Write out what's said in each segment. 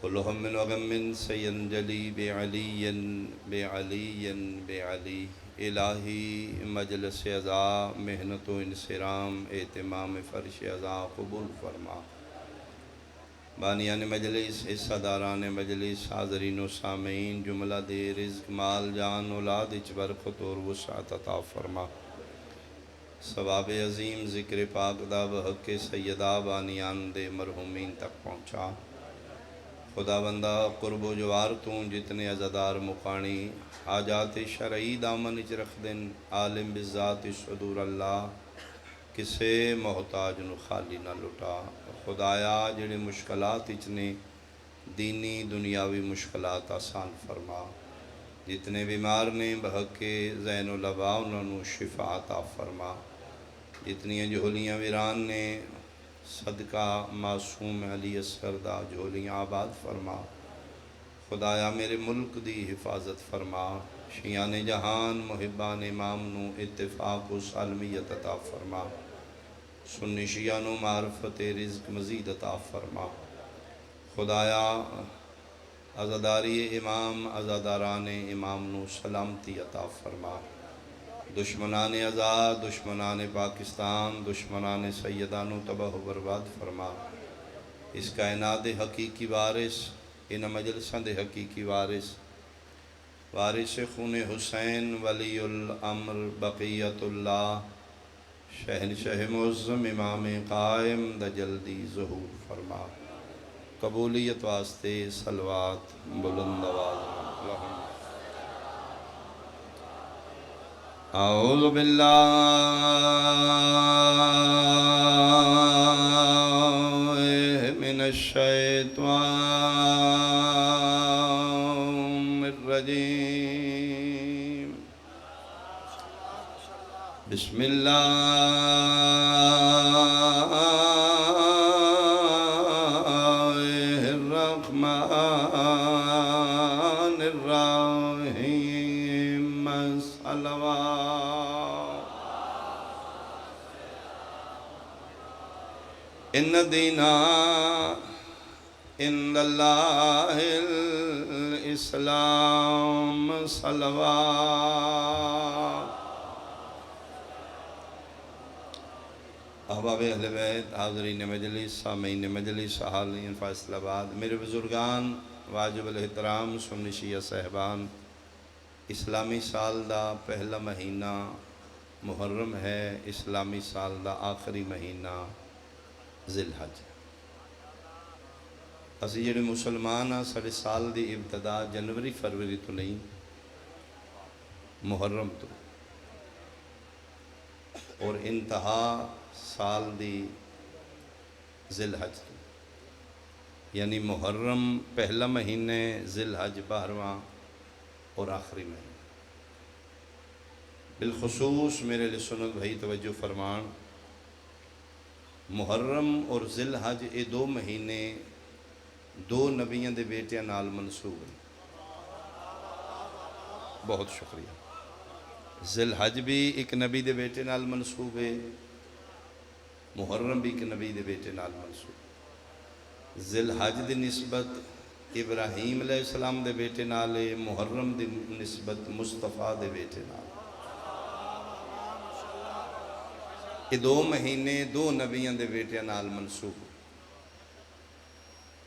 كلهم من وغم سينجلي بعلي بعلي بعلي الہی مجلس عزا محنت و انصرام اہتمام فرش عزا قبول فرما بانیان مجلس حصہ داران مجلس حاضرین و سامعین جملہ دے رزق مال جان اولاد اچ برکت اور وسعت عطا فرما ثواب عظیم ذکر پاک دا بحق سیدہ بانیان دے مرحومین تک پہنچا خدا بندہ قرب و جوار توں جتنے عزادار مقانی حاجات شرعی دامن اچ رکھ دن عالم بالذات صدور اللہ کسے محتاج نو خالی نہ لٹا خدایا جڑے مشکلات اچنے دینی دنیاوی مشکلات آسان فرما جتنے بیمار نے بحق زین و لبا انہوں نے شفا عطا فرما جتنی جھولیاں ویران نے صدقہ معصوم علی اصغر دا جھولیاں آباد فرما خدایا میرے ملک دی حفاظت فرما شیان جہان محبان امام نو اتفاق و سالمیت عطا فرما سنی شیعہ نو معرفت رزق مزید عطا فرما خدایا عزاداری امام عزاداران امام نو سلامتی عطا فرما دشمنان آزاد دشمنان پاکستان دشمنان سیدانو تباہ و برباد فرما اس کائنات دے حقیقی وارث ان مجلسان دے حقیقی وارث خون حسین ولی الامر بقیت اللہ شہنشاہ معظم امام قائم دا جلدی ظہور فرما قبولیت واسطے صلوات بلند آواز اللہم اعوذ باللہ من الشیطان الرجیم بسم اللہ الرحمن الرحیم صلوات ان دینا عند اللہ الاسلام صلوات احباب اہل بیت حاضرین مجلس سامعین مجلس حاضرین فیصل آباد میرے بزرگان واجب الاحترام سنی شیعہ صاحبان اسلامی سال دا پہلا مہینہ محرم ہے اسلامی سال دا آخری مہینہ ذی الحج اسی جڑے مسلمان ہاں ساڑے سال دی ابتدا جنوری فروری تو نہیں محرم تو اور انتہا سال دی ذی الحج تو یعنی محرم پہلا مہینے ذی الحج 12واں اور آخری مہینے بالخصوص میرے لئے سنت بھائی توجہ فرمان محرم اور ذی الحج یہ دو مہینے دو نبیوں دے بیٹیاں نال منسوب ہیں بہت شکریہ ذی الحج بھی ایک نبی دے بیٹے نال منسوب ہے محرم بھی ایک نبی دے بیٹے نال منسوب ذی الحج دی نسبت ابراہیم علیہ السلام دے بیٹے نال محرم دی نسبت مصطفیٰ دے بیٹے نال یہ دو مہینے دو نبیوں دے بیٹے نال منسوب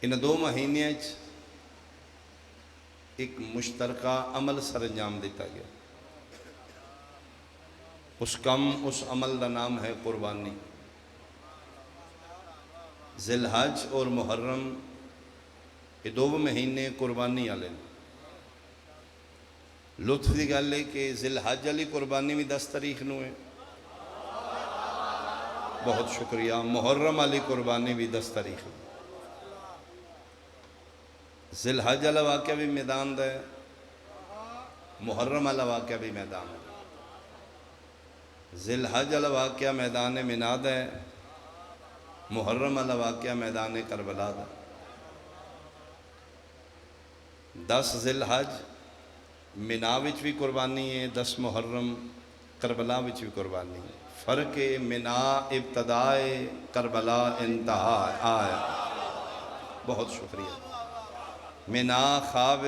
ان دو مہینے ایک مشترکہ عمل سر انجام دیتا گیا اس عمل دا نام ہے قربانی ذی الحج اور محرم یہ دو مہینے قربانی والے لطف دی گل ہے کہ ذی الحج والی قربانی بھی 10 تاریخ نو ہے بہت شکریہ محرم والی قربانی بھی 10 تاریخ نو ذی الحج والا واقعہ بھی میدان ہے محرم والا واقعہ بھی میدان ہے ذی الحج والا واقعہ میدان مناد ہے محرم والا واقعہ میدان کربلا دا 10 ذی الحج منا وچ بھی قربانی ہے 10 محرم کربلا وچ بھی قربانی ہے فرق منا ابتدائے کربلا انتہا آیا بہت شکریہ مینا خواب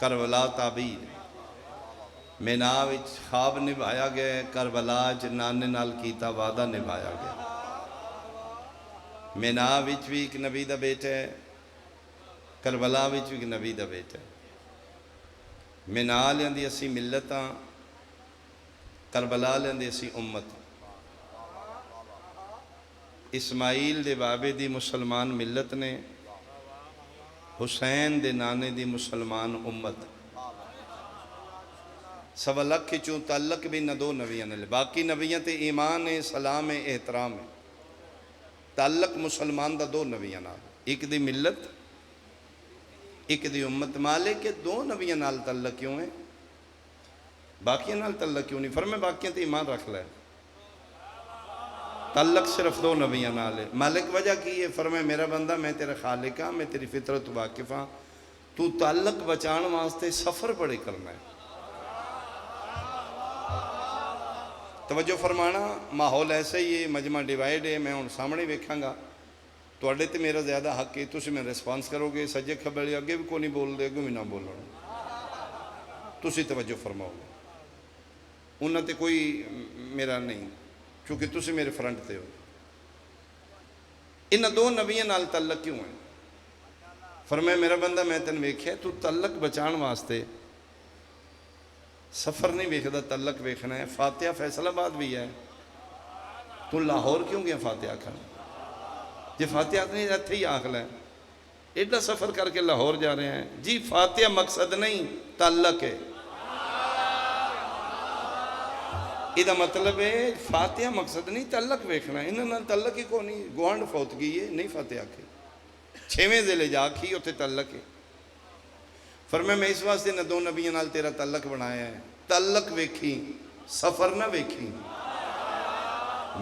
کربلا تعبیر مینا وچ خواب نبھایا گیا کربلا چ نانے نال کیتا وعدہ نبھایا گیا مینا وچ بھی ایک نبی دا بیٹا ہے کربلا وچ بھی ایک نبی دا بیٹا ہے مینا لیاں دی اسی ملت ہاں کربلا لیاں دی اسی امت اسماعیل دے بابے دی مسلمان ملت نے حسین دے نانے دی مسلمان امت سوا لکھ چوں تعلق بھی نہ دو نبیاں نے باقی نبیاں تے ایمان ہے سلام ہے احترام ہے تعلق مسلمان دا دو نبیاں نال ایک دی ملت ایک دی امت مالک کے دو نبیاں نال تعلق کیوں ہے باقیاں نال تعلق کیوں نہیں فرمائے باقیاں تے ایمان رکھ لے تعلق صرف دو نبیاں نال ہے مالک وجہ کی ہے فرمائے میرا بندہ میں تیرا خالق ہاں میں تیری فطرت واقف ہاں تو تعلق بچان واسطے سفر بڑے کرنا ہے توجہ فرمانا ماحول ایسے ہی ہے مجمع ڈیوائیڈ ہے میں ان سامنے ویکھاں گا تو اڈے تے میرا زیادہ حق ہے تسی میں ریسپانس کرو گے سجے کھبے اگے بھی کوئی نہیں بول دے اگے بھی نہ بولو تسی توجہ فرماؤ گے انہاں تے کوئی میرا نہیں کیونکہ تسی میرے فرنٹ تے ہو انہاں دو نبیاں نال تعلق کیوں ہے فرمایا میرا بندہ میں تن ویکھیا تو تعلق بچان واسطے سفر نہیں ویکھدا تعلق ویکھنا ہے فاتحہ فیصل آباد بھی ہے تو لاہور کیوں گیا فاتحہ کھانا جی فاتحہ نہیں رہتے ہی آخل ہے ایڈا سفر کر کے لاہور جا رہے ہیں جی فاتحہ مقصد نہیں تعلق ہے یہ مطلب ہے فاتحہ مقصد نہیں تعلق ویکھنا ہے انہوں نے تعلق ہی کو نہیں گوانڈ فوت گئی ہے نہیں فاتحہ کے 6ویں ضلع جا کی اتنے تعلق ہے فرمایا میں اس واسطے نہ دو نبیوں نال تیرا تعلق بنایا ہے تعلق ویکھی سفر نہ ویکھی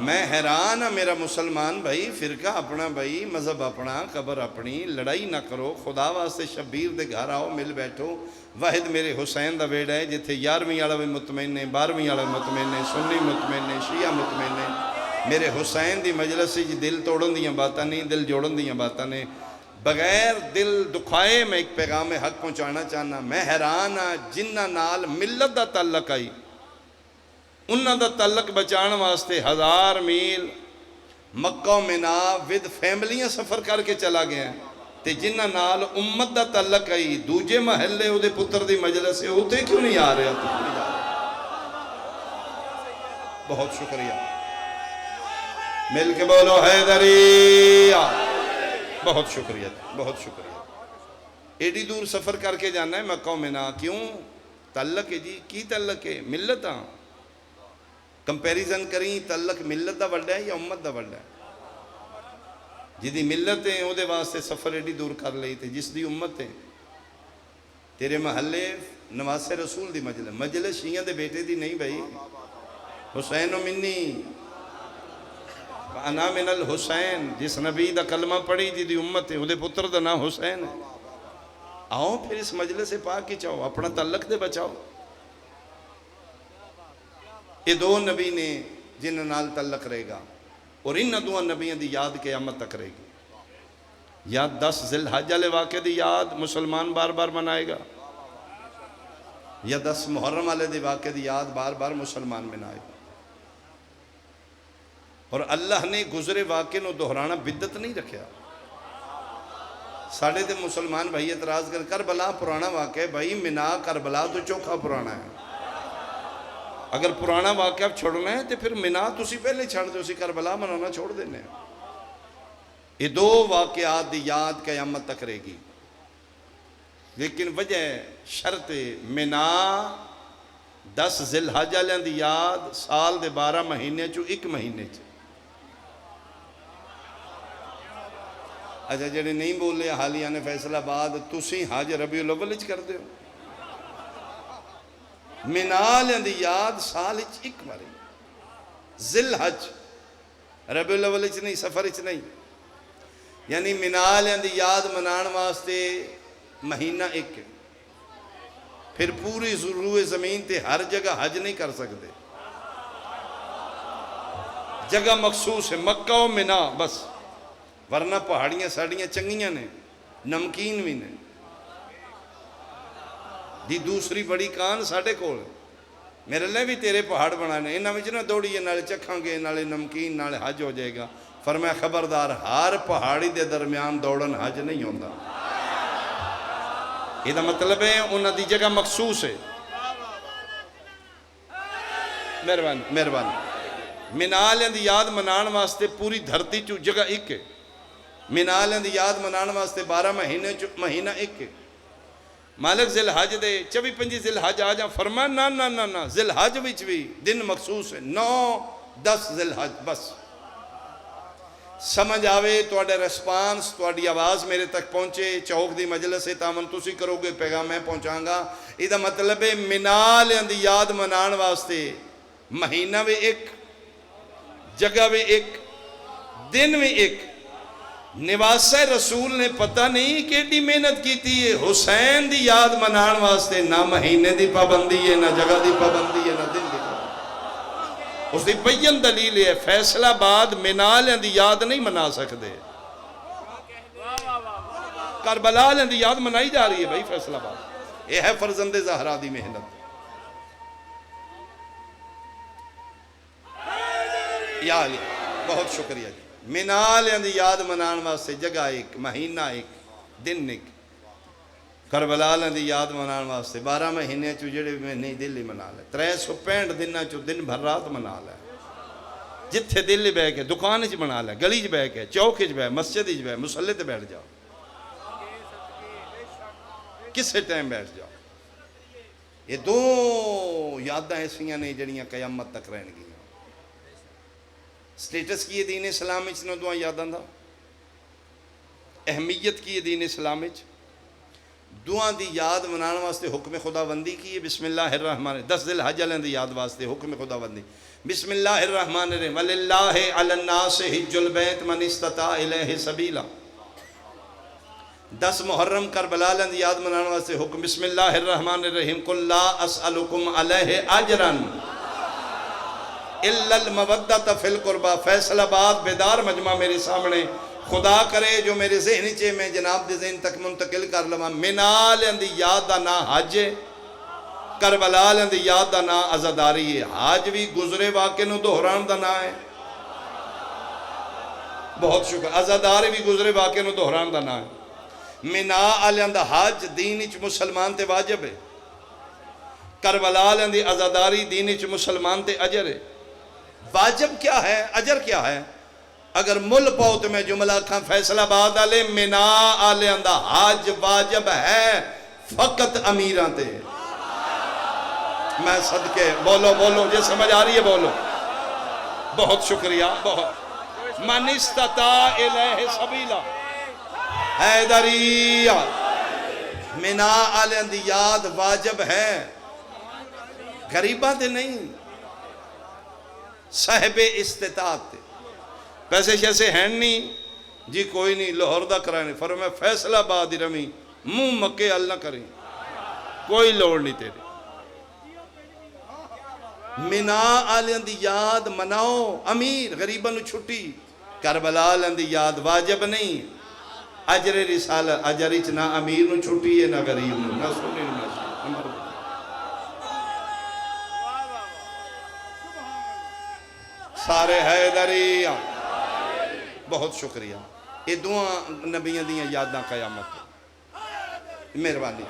میں حیران ہاں میرا مسلمان بھائی فرقہ اپنا بھائی مذہب اپنا قبر اپنی لڑائی نہ کرو خدا واسطے شبیر دے گھر آؤ مل بیٹھو واحد میرے حسین دا ویڑا ہے جتھے 11ویں والا بھی مطمئن ہے 12ویں والا بھی مطمئن ہے سنی مطمئن ہے شیعہ مطمئن ہے میرے حسین دی مجلس جی دل توڑن دیاں باتاں نہیں دل جوڑن دیاں باتاں نے بغیر دل دکھائے میں ایک پیغام حق پہنچانا چاہنا میں حیران ہاں جنہ نال ملت دا تعلق آئی انہاں دا تعلق بچان واسطے 1000 میل مکہ و منا ود فیملیاں سفر کر کے چلا گیا تے جنہ نال امت دا تعلق آئی دوجے محلے او دے پتر دی مجلس ہے ہوتے کیوں نہیں آ رہے بہت شکریہ مل کے بولو حیدری بہت شکریہ بہت شکریہ ایڈی دور سفر کر کے جانا ہے مکہ و منا کیوں تعلق ہے جی کی تعلق ہے ملت ہاں کمپیریزن کریں تعلق ملت دا بڑھا ہے یا امت دا بڑھا ہے جدی ملت ہیں او دے واسطے سفر ایڈی دور کر لئی تھے جس دی امت ہیں تیرے محلے نواز رسول دی مجلس شیعہ دے بیٹے دی نہیں بھائی حسین و منی انا من الحسین جس نبی دا کلمہ پڑھی جی دی امت ہے او دے پتر دا نام حسین ہے آؤ پھر اس مجلس سے پاک ہی چاہو اپنا تعلق دے بچاؤ یہ دو نبی نے جن نال تعلق رہے گا اور ان دو نبیوں دی یاد قیامت تک رہے گی یا 10 ذی الحجہ والے واقعے دی یاد مسلمان بار بار منائے گا یا 10 محرم والے دی واقعے دی یاد بار بار مسلمان منائے گا اور اللہ نے گزرے واقعے نو دہرانا بدت نہیں رکھیا ساڑھے تے مسلمان بھائی اعتراض کر کربلا پرانا واقعہ ہے بھائی منا کربلا تو چوکھا پرانا ہے اگر پرانا واقعہ چھوڑنا ہے تو پھر منا تسی پہلے چھڑ دے اسی کربلا منانا چھوڑ دینے یہ دو واقعات دی یاد قیامت تک رہے گی لیکن وجہ شرط منا 10 ذی الحجہ لیاں دی یاد سال دے 12 مہینے چو 1 مہینے چو اچھا جڑے نہیں بولے حالیہ نے فیصل آباد تسی حج ربیع الاول کر دے ہو منا لیاں دی یاد سال اچ 1 باری ذی الحج ربیع الاول اچ نہیں سفر اچ نہیں یعنی منا لیاں دی یاد منان واسطے مہینہ 1 پھر پوری روئے زمین تے ہر جگہ حج نہیں کر سکتے جگہ مخصوص ہے مکہ و منا بس ورنہ پہاڑیاں ساڑیاں چنگیاں نے نمکین بھی نے دی دوسری بڑی کان ساڑھے کول میرے لئے بھی تیرے پہاڑ بنانے انہاں وچ نہ دوڑیے نالے چکھاں گے نالے نمکین نالے حج ہو جائے گا فرمایا خبردار ہر پہاڑی دے درمیان دوڑن حج نہیں ہوندہ یہ دا مطلب ہے انہاں دی جگہ مخصوص ہے مہربان منالیاں دی یاد منان واسطے پوری دھرتی چو جگہ ایک ہے منالیاں دی یاد منان واسطے 12 مہینے چو مہینہ ایک ہے مالک ذی الحج دے 24-25 ذی الحج آ جاں فرمان نا ذی الحج وچ بھی دن مخصوص ہے 9-10 ذی الحج بس سمجھ آوے توڑے ریسپانس توڑی آواز میرے تک پہنچے چوک دی مجلس سے تامن تُسی کرو گے پیغام میں پہنچاں گا یہ مطلب ہے منالیاں دی یاد منان واسطے مہینہ بھی ایک جگہ بھی ایک دن بھی ایک نواسہ رسول نے پتہ نہیں کیڑی محنت کی تھی حسین دی یاد منان واسطے نہ مہینے دی پابندی ہے نہ جگہ دی پابندی ہے نہ دن دی پابندی اس دی بین دلیل ہے فیصلہ بعد منالیاں دی یاد نہیں منا سکتے کربلا دی یاد منائی جا رہی ہے بھائی فیصلہ بعد یہ ہے فرزند زہرا دی محنت یا علی بہت شکریہ جی منالیاں دی یاد منان واسطے جگہ ایک مہینہ ایک دن ایک کربلالیاں دی یاد منان واسطے 12 مہینے چو جڑے میں نہیں دلی منا لے 365 دنہ چو دن بھر رات منا لے جتھے دلی بے کے دکان چ منا لے گلی چ بے کے چوک چ بے مسجد چ بے مصلی تے بیٹھ جاؤ کسے ٹائم بیٹھ جاؤ یہ دو یاداں ایسیاں نے جڑیاں قیامت تک رہن گی سٹیٹس کی دین اسلام اچ نہ دعا یاداں دا اہمیت کی دین اسلام اچ دعا دی یاد منان واسطے حکم خداوندی کی بسم اللہ الرحمن 10 ذی الحج علیہ دی یاد واسطے حکم خداوندی بسم اللہ الرحمن الرحیم وللہ علی الناس حج البیت من استطاع الیہ سبیلا 10 محرم کربلا دی یاد منان واسطے حکم بسم اللہ الرحمن الرحیم قل لا اسألکم علیہ اجرا الا المودۃ فی القربہ فیصلہ بعد بیدار مجمع میرے سامنے خدا کرے جو میرے ذہنی چے میں جناب دے ذہن تک منتقل کر لواں منالیاں دی یاد دا نا حج ہے کربلالیاں دی یاد دا نا عزاداری ہے حج بھی گزرے واقع نو دہران دا نا ہے بہت شکر عزاداری بھی گزرے واقع نو دہران دا نا ہے منالیاں دا حج دین اچ مسلمان تے واجب ہے کربلالیاں دی عزاداری دین اچ مسلمان تے اجر ہے واجب کیا ہے اجر کیا ہے اگر مل پاؤ تو میں جملہ کھاں فیصلہ بعد آلے منا آلے اندہ حج واجب ہے فقط امیران تے میں صدقے بولو جے سمجھ آ رہی ہے بولو بہت شکریہ بہت من استطاع الیہ سبیلا حیدریہ منا آلے اندی یاد واجب ہے غریباں تے نہیں صاحب استطاعت پیسے شیسے ہیں نہیں جی کوئی نہیں لاہور دا کرانے فرمایا فیصلہ بعد رمی منہ مکے اللہ کریں کوئی لوڑ نہیں تیرے منا آلیاں دی یاد مناؤ امیر غریباں نو چھٹی کربلا آلیاں دی یاد واجب نہیں اجر رسالہ اجر اچ نہ امیر نو چھٹی ہے نہ غریب نو نہ سنی نہ شکر سارے حیدریہ بہت شکریہ یہ دعا نبیوں دیاں یاداں قیامت مہربانی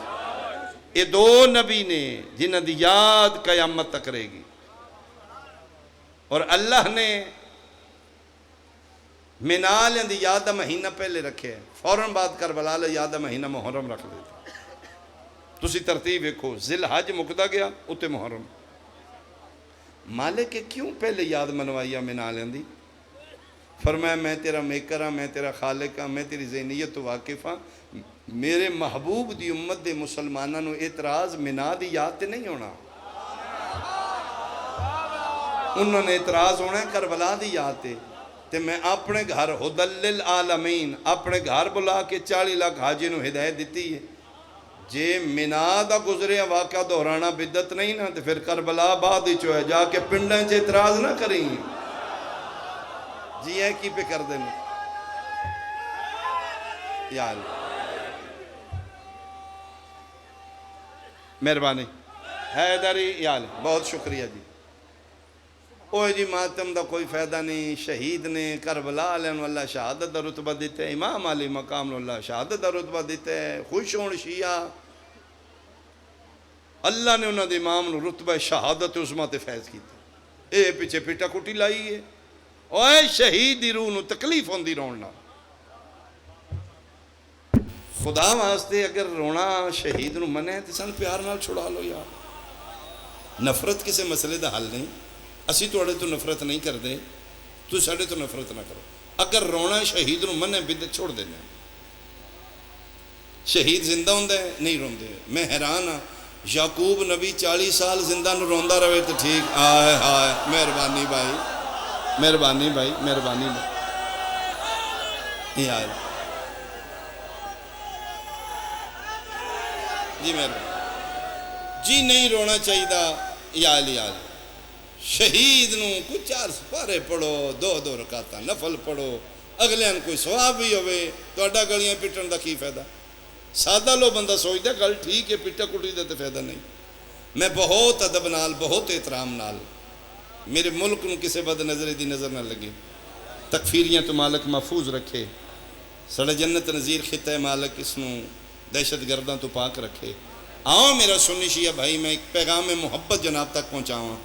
یہ دو نبی نے جنہاں دی یاد قیامت تک رہے گی اور اللہ نے منالیاں دی یاد مہینہ پہلے رکھے فوراں بعد کربلا لے یاد مہینہ محرم رکھ دیتا تسی ترتیب ایکھو ذی الحج مکدہ گیا اتے محرم مالک کیوں پہلے یاد منوائیا منالیاں دی فرمایا میں تیرا میکر ہاں میں تیرا خالق ہاں میں تیری ذہنیت تو واقف ہاں میرے محبوب دی امت دے مسلمانوں نو اعتراض منا دی یاد تے نہیں ہونا انہوں نے اعتراض ہونا ہے کربلا دی یاد تے میں اپنے گھر ہدل للعالمین اپنے گھر بلا کے 40 لاکھ حاجی نو ہدایت دیتی ہے جے منا دا گزرے واقعہ دہرانا بدت نہیں نا تو پھر کربلا بعد ہی چوئے جا کے پنڈیں چے اعتراض نہ کریں جی ہے کی پہ کر دینا یا اللہ مہربانی حیدری یال بہت شکریہ جی اوہ جی ماتم دا کوئی فائدہ نہیں شہید نے کربلا علیہ اللہ شہادت دا رتبہ دیتے ہیں امام علی مقام اللہ شہادت دا رتبہ دیتے ہیں خوش ہون شیعہ اللہ نے انہوں نے امام نے رتبہ شہادت عظمہ تے فیض کیتا اے پیچھے پیٹا کٹی لائی ہے اوہ شہید دی روح نو تکلیف ہوندی روننا خدا واسطے اگر رونا شہید نو منے تو سن پیار نال چھڑا لو یار نفرت کسے مسئلے دا حل نہیں اسی توڑے تو نفرت نہیں کر دے تو ساڑے تو نفرت نہ کرو اگر رونا شہید نو منے بدت چھوڑ دینا شہید زندہ ہوندہ ہے نہیں روندے میں حیران ہاں یعقوب نبی 40 سال زندہ نو روندہ روے تو ٹھیک آئے آئے مہربانی بھائی مہربانی بھائی مہربانی بھائی یہ آئے جی مہربانی جی نہیں رونا چاہیے یا علی آلی شہید نو کچھ 4 سپارے پڑھو 2 رکعتاں نفل پڑھو اگلے ان کوئی ثواب بھی ہوئے تو اڈا گلیاں پٹن دا کی فائدہ سادہ لو بندہ سوچ دے گل ٹھیک ہے پٹا کٹی دے تو فائدہ نہیں میں بہت ادب نال بہت احترام نال میرے ملک نو کسے بد نظری دی نظر نہ لگے تکفیریاں تو مالک محفوظ رکھے سڑے جنت نظیر خطہ مالک اس نو دہشت گرداں تو پاک رکھے آؤ میرا سنی شیعہ بھائی میں ایک پیغام محبت جناب تک پہنچاؤں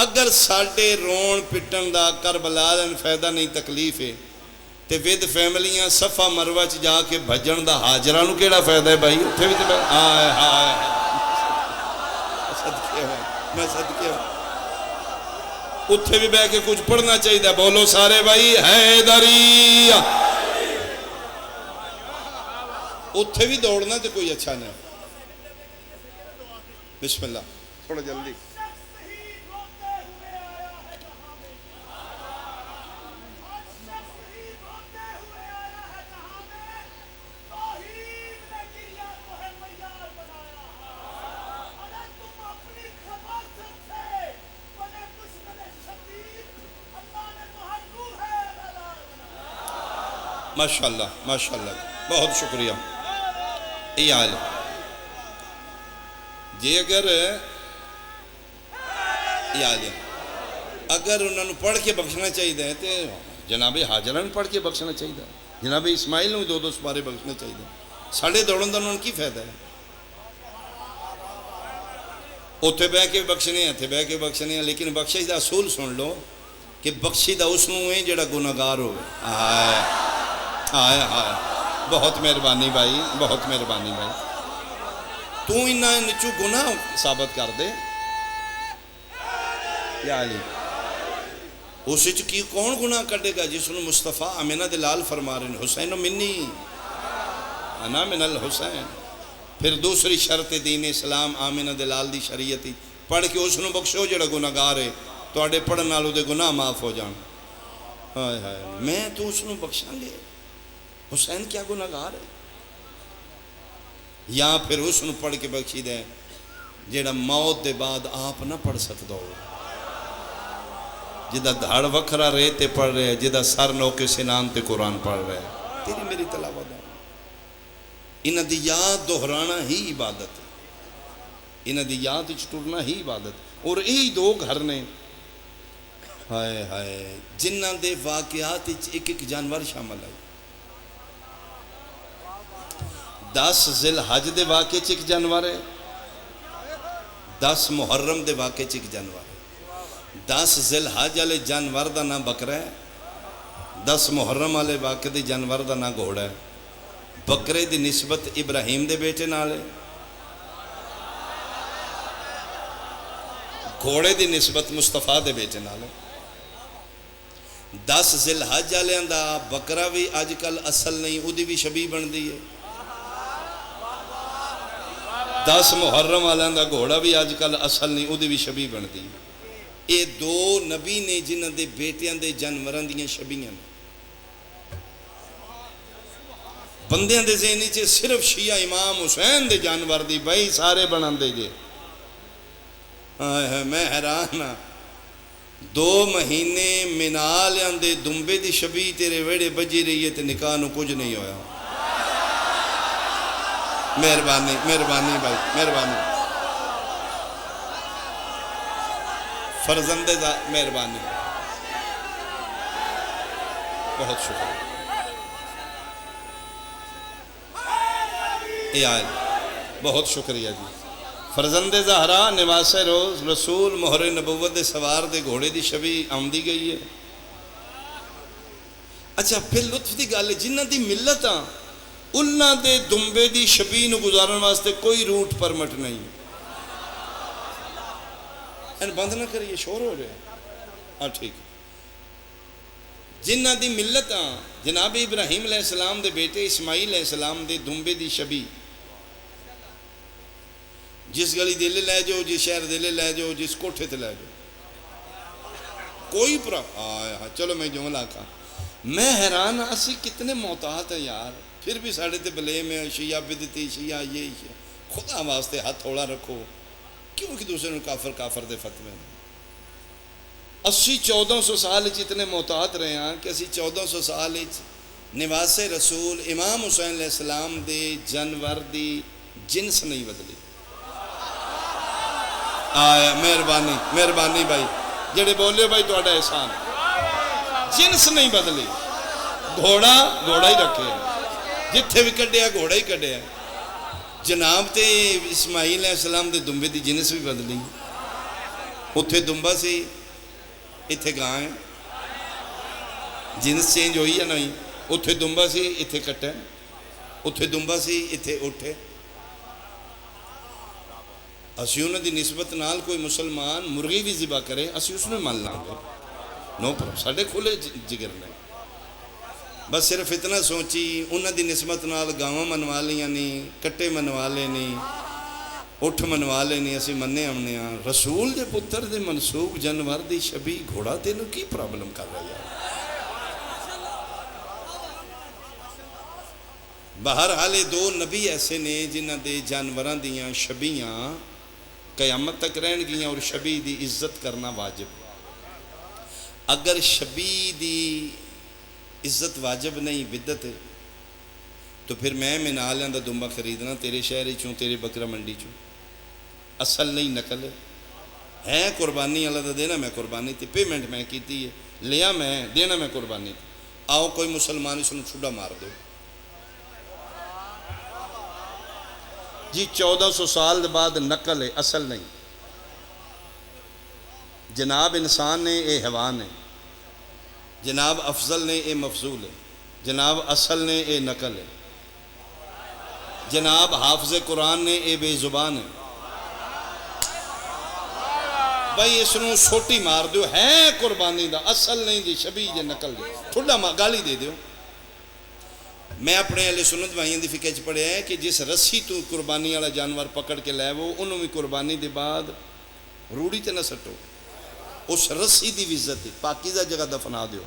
اگر ساڑھے رون پٹن دا کربلا دن فائدہ نہیں تکلیف ہے تے ود فیملیاں صفا مروہ چ جا کے بھجن دا حاجرہ نو کیڑا فائدہ ہے بھائی اتھے بھی تے آئے آئے صدقے ہوں میں صدقے ہوں اتھے بھی بہ کے کچھ پڑھنا چاہیے بولو سارے بھائی حیدری اتھے بھی دوڑنا تے کوئی اچھا نہیں بسم اللہ تھوڑا جلدی ماشاءاللہ بہت شکریہ یہ حال جی اگر یہ حال اگر انہوں نے پڑھ کے بخشنا چاہیے تو جناب حاجرہ نے پڑھ کے بخشنا چاہیے جناب اسماعیل نے 2 سپارے بخشنا چاہیے ساڑھے دوڑن دا انہوں نے کی فائدہ ہے اتھے بہ کے بخشنے ہیں اتھے بہ کے بخشنے ہیں لیکن بخشش دا اصول سن لو کہ بخشی دا اس نو ہے جڑا گناہگار ہوئے آئے آئے بہت مہربانی بھائی بہت مہربانی بھائی تو انہاں نچو گناہ ثابت کر دے یا علی اسے چکی کون گناہ کردے گا جس نے مصطفیٰ امینہ دلال فرما رہے ہیں حسین منی انا من الحسین پھر دوسری شرط دین اسلام آمینہ دلال دی شریعتی پڑھ کے اس نے بخشو جڑا گناہ گار ہے تو آڑے پڑھن نالو دے گناہ معاف ہو جان ہائے ہائے میں تو اس نے بخشاں گے حسین کیا گناہ گار ہے یا پھر اس نے پڑھ کے بخشی دے جڑا موت دے بعد آپ نہ پڑھ سکتا ہو جدہ دھاڑ وکھرا رہتے پڑھ رہے جدہ سر نو کے سنان تے قرآن پڑھ رہے تیری میری تلاوت ہے انہ دی یاد دہرانا ہی عبادت ہے انہ دی یاد ٹرنا ہی عبادت اور یہی 2 گھر نے ہائے ہائے جنہ دے واقعات ایک جانور شامل ہے 10 ذی الحج دے واقعے ایک جانور ہے 10 محرم دے واقعے ایک جانور ہے 10 ذی الحج والے جانور دا نام بکرا ہے 10 محرم والے واقعے دے جانور دا نام گھوڑا ہے بکرے دی نسبت ابراہیم دے بیٹے نال ہے گھوڑے دی نسبت مصطفیٰ دے بیٹے نال ہے 10 ذی الحج والے دا بکرا بھی آج کل اصل نہیں اودی بھی شبیہ بن دی ہے 10 محرم والے دا گھوڑا بھی آج کل اصل نہیں اودی بھی شبیہ بن دی ہے یہ 2 نبی نے جنہ دے بیٹیاں دے جانوراں دیاں شبیہاں بندیاں دے ذہنی چے صرف شیعہ امام حسین دے جانور دی بھائی سارے بنان دے جے میں حیران ہاں 2 مہینے منالیاں دے دنبے دی شبیہ تیرے ویڑے بجی رہی ہے تے نکاح نو کچھ نہیں ہویا مہربانی مہربانی بھائی مہربانی فرزند مہربانی، بہت شکریہ بہت شکریہ جی۔ فرزند زہرا نواس روز رسول مہر نبوت دے سوار دے گھوڑے دی شبی آمدی گئی ہے۔ اچھا پھر لطف دی گل ہے جنہ دی ملت ہاں انہاں دے دمبے دی شبی نو گزارن واسطے کوئی روٹ پرمٹ نہیں۔ این بند نہ کریے، شور ہو رہا ہے۔ ہاں ٹھیک ہے۔ جنہ دی ملت ہاں جناب ابراہیم علیہ السلام دے بیٹے اسماعیل علیہ السلام دے دمبے دی شبی، جس گلی دلے لے جاؤ، جس شہر دلے لے جاؤ، جس کوٹھے تے لے جاؤ، کوئی چلو میں جملہ کہا، میں حیران اسی کتنے محتاط ہیں یار، پھر بھی ساڑھے تے بلے میں شیعہ بدتی، شیعہ یہ خدا واسطے ہاتھ تھوڑا رکھو، کیوں کہ دوسرے کافر کافر دے فتوے ہیں۔ اسی 1400 سال اتنے محتاط رہے ہیں کہ اسی 1400 سال نواس رسول امام حسین علیہ السلام دے جانور دی جنس نہیں بدلی۔ مہربانی مہربانی بھائی جڑے بولے بھائی تہاڈا احسان، جنس نہیں بدلی، گھوڑا ہی رکھے، جتھے بھی کڈیا گھوڑا ہی کڈیا۔ جناب تے اسماعیل علیہ السلام دے دمبے دی جنس بھی بدلی، اتھے دمبا سی اتھے گاں ہے، جنس چینج ہوئی یا نہیں؟ اتھے دمبا سی اتھے کٹا، اتھے دمبا سی اتھے اٹھے۔ اسی انہوں دی نسبت نال کوئی مسلمان مرغی بھی ذبح کرے اسی اس میں مان لیں گے، نو پرو ساڑھے کھلے جگر نہیں۔ بس صرف اتنا سوچی انہوں دی نسبت نال گاواں منوا لیاں نہیں، کٹے منوا لے نہیں، اٹھ منوا لے نہیں، اسی مننے ہمنے ہاں۔ رسول دے پتر دے منسوب جانور دی شبی گھوڑا تینوں کی پرابلم کر رہا ہے؟ بہرحال دو نبی ایسے نے جنہ دے جانوراں دیاں شبیاں قیامت تک رہن گیاں، اور شبی دی عزت کرنا واجب۔ اگر شبی دی عزت واجب نہیں بدت ہے تو پھر میں نالیاں دا دمبا خریدنا تیرے شہری چوں، تیرے بکرا منڈی چوں، اصل نہیں نقل ہے۔ قربانی اللہ دا دینا میں قربانی تھی، پیمنٹ میں کیتی ہے، لیا میں دینا میں قربانی تھی۔ آؤ کوئی مسلمان اس نے چھوڑا مار دو جی، 1400 سال بعد نقل ہے، اصل نہیں۔ جناب انسان نے اے حیوان ہے، جناب افضل نے اے مفضول ہے، جناب اصل نے اے نقل ہے، جناب حافظ قرآن نے اے بے زبان ہے۔ بھائی اس نو سوٹی مار دیو، ہے قربانی دا اصل نہیں جی، شبی جی نقل دی، تھوڑا گالی دے دیو۔ میں اپنے اہل سنت بھائیوں دی فقہ چ پڑھیا ہے کہ جس رسی تو قربانی والا جانور پکڑ کے لے وہ انہوں بھی قربانی دے بعد روڑی تے نہ سٹو، اس رسی دی عزت دی پاکیزہ جگہ دفنا دیو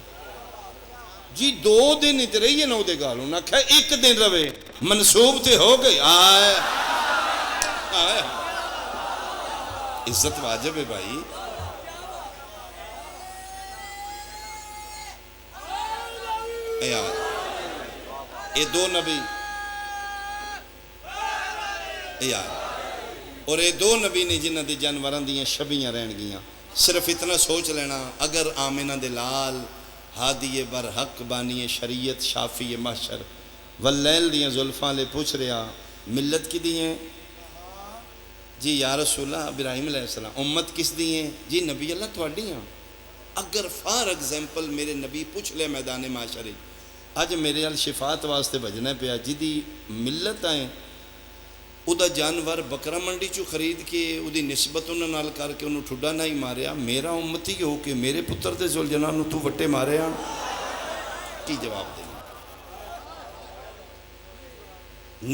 جی۔ 2 دن ہی تے رہیے نہ دے گالوں نہ کھا 1 دن روے منسوب تے ہو گئی۔ آئے عزت واجب ہے بھائی۔ اے 2 نبی اور اے 2 نبی نے جنہ دی جانوراں دیاں شبیاں رہن گیاں۔ صرف اتنا سوچ لینا، اگر آمنہ دے لال ہادی برحق بانی شریعت شافی محشر واللیل دیاں زلفاں لے پوچھ رہا ملت کی دی ہیں جی یا رسول اللہ ابراہیم علیہ السلام، امت کس دی ہیں جی نبی اللہ تھوڑی ہیں۔ اگر فار ایگزامپل میرے نبی پوچھ لے میدان معاشرے اج میرے ال شفاعت واسطے بھجنا پیا جدی ملت آئیں او دا جانور بکرا منڈی چو خرید کے او دی نسبت انہوں نال کر کے انہوں ٹھڈا نہیں ماریا، میرا امتی ہو کے میرے پتر دے ذوالجلال نو تو وٹے ماریا، کی جواب دیں؟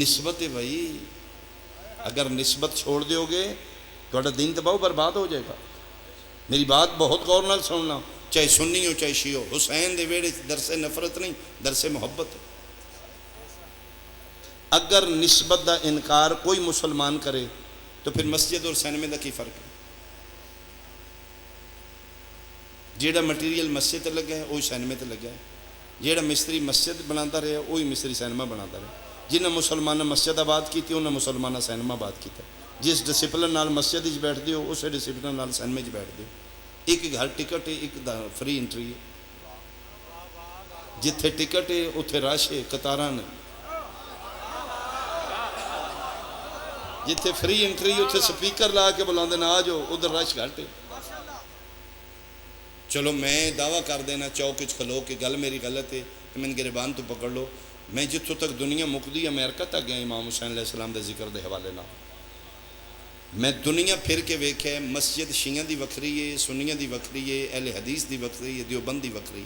نسبت ہے بھائی، اگر نسبت چھوڑ دیو گے تو دین تباہ برباد ہو جائے گا۔ میری بات بہت غور نال سننا، چاہے سنی ہو چاہے شیعہ ہو، حسین دے ویڑے درس نفرت نہیں، درس محبت ہے۔ اگر نسبت دا انکار کوئی مسلمان کرے تو پھر مسجد اور سینمے دا کی فرق ہے؟ جیڑا مٹیریل مسجد تے لگا ہے وہی سینمے تے لگا ہے، جیڑا مستری مسجد بناتا رہے وہی مستری سینما بناتا رہے۔ جنہیں مسلمانہ مسجد آباد کی تھی انہیں مسلمانہ سینما آباد کیتا، جس ڈسپلن نال مسجد وچ بیٹھ دیو اسے ڈسپلن نال سینمے وچ بیٹھ دیو۔ ایک گھر ٹکٹ ہے، ایک فری انٹری ہے. جتھے ٹکٹ ہے اتھے رش ہے، قطاراں نے. جتھے فری انٹری اتھے سپیکر لا کے بلاندے نہ آ جاؤ، ادھر رش گھٹ ہے. چلو میں دعویٰ کر دینا چوک وچ کھلو کہ گل میری غلط ہے کہ میں گریبان تو پکڑ لو. میں جتوں تک دنیا مکدی امریکہ تک گیا امام حسین علیہ السلام دے ذکر دے حوالے نہ. میں دنیا پھر کے ویکھے مسجد شیعہ دی وکھری ہے، سنیاں دی وکھری ہے، اہل حدیث دی وکھری ہے، دیوبند دی وکھری.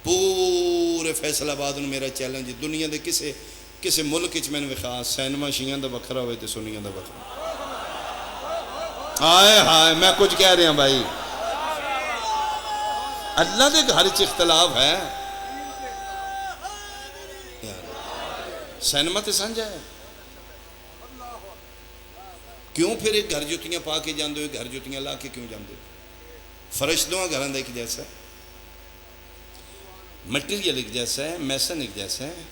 پورے فیصل آباد میں میرا چیلنج ہے، دنیا دے کسے ملک وچ میں نے وکھا سینما شیعہ دا وکھرا ہوئے تے سنیاں دا وکھرا. ہائے ہائے میں کچھ کہہ رہا ہوں بھائی، اللہ دے گھر چ اختلاف ہے. سینما تے سانجا ہے. کیوں پھر ایک گھر جتیاں پا کے جاندے ہو، گھر جتیاں لا کے کیوں جاندے ہو؟ فرش دوہاں گھراں دا ایک جیسا ہے، مٹیریل ایک جیسا ہے، میسن ایک جیسا ہے.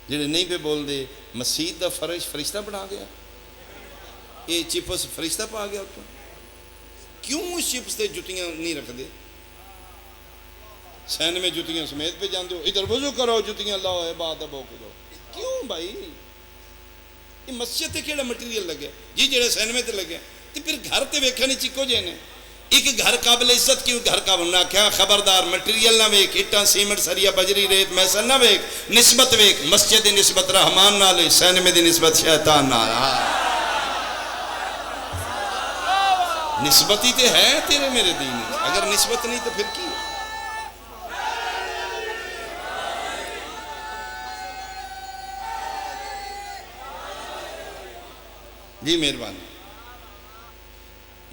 جڑے نہیں پہ بول دے مسجد دا فرش فرشتہ بنا گیا، یہ چپس فرشتہ پا گیا تو کیوں اس چپس تے جتیاں نہیں رکھ دے؟ سین میں جتیاں سمیت پہ جاندے ہو، ادھر وضو کرو جتیاں لاؤ بعد ابو کو دو. کیوں بھائی؟ یہ مسجد تے کیڑا مٹیریل لگے جی جڑے سینمے تے لگے تے پھر گھر تے ویکھے نہیں چکو جے نے. ایک گھر قابل عزت کیوں گھر کا بننا کیا؟ خبردار مٹیریل نہ ویک، اٹاں سیمنٹ سریا بجری ریت میسن نہ ویک، نسبت ویک. مسجد دی نسبت رحمان نال، سینمے دی نسبت شیطان نال. نسبت ہی تے ہے تیرے میرے دین، اگر نسبت نہیں تو پھر کی؟ جی مہربانی.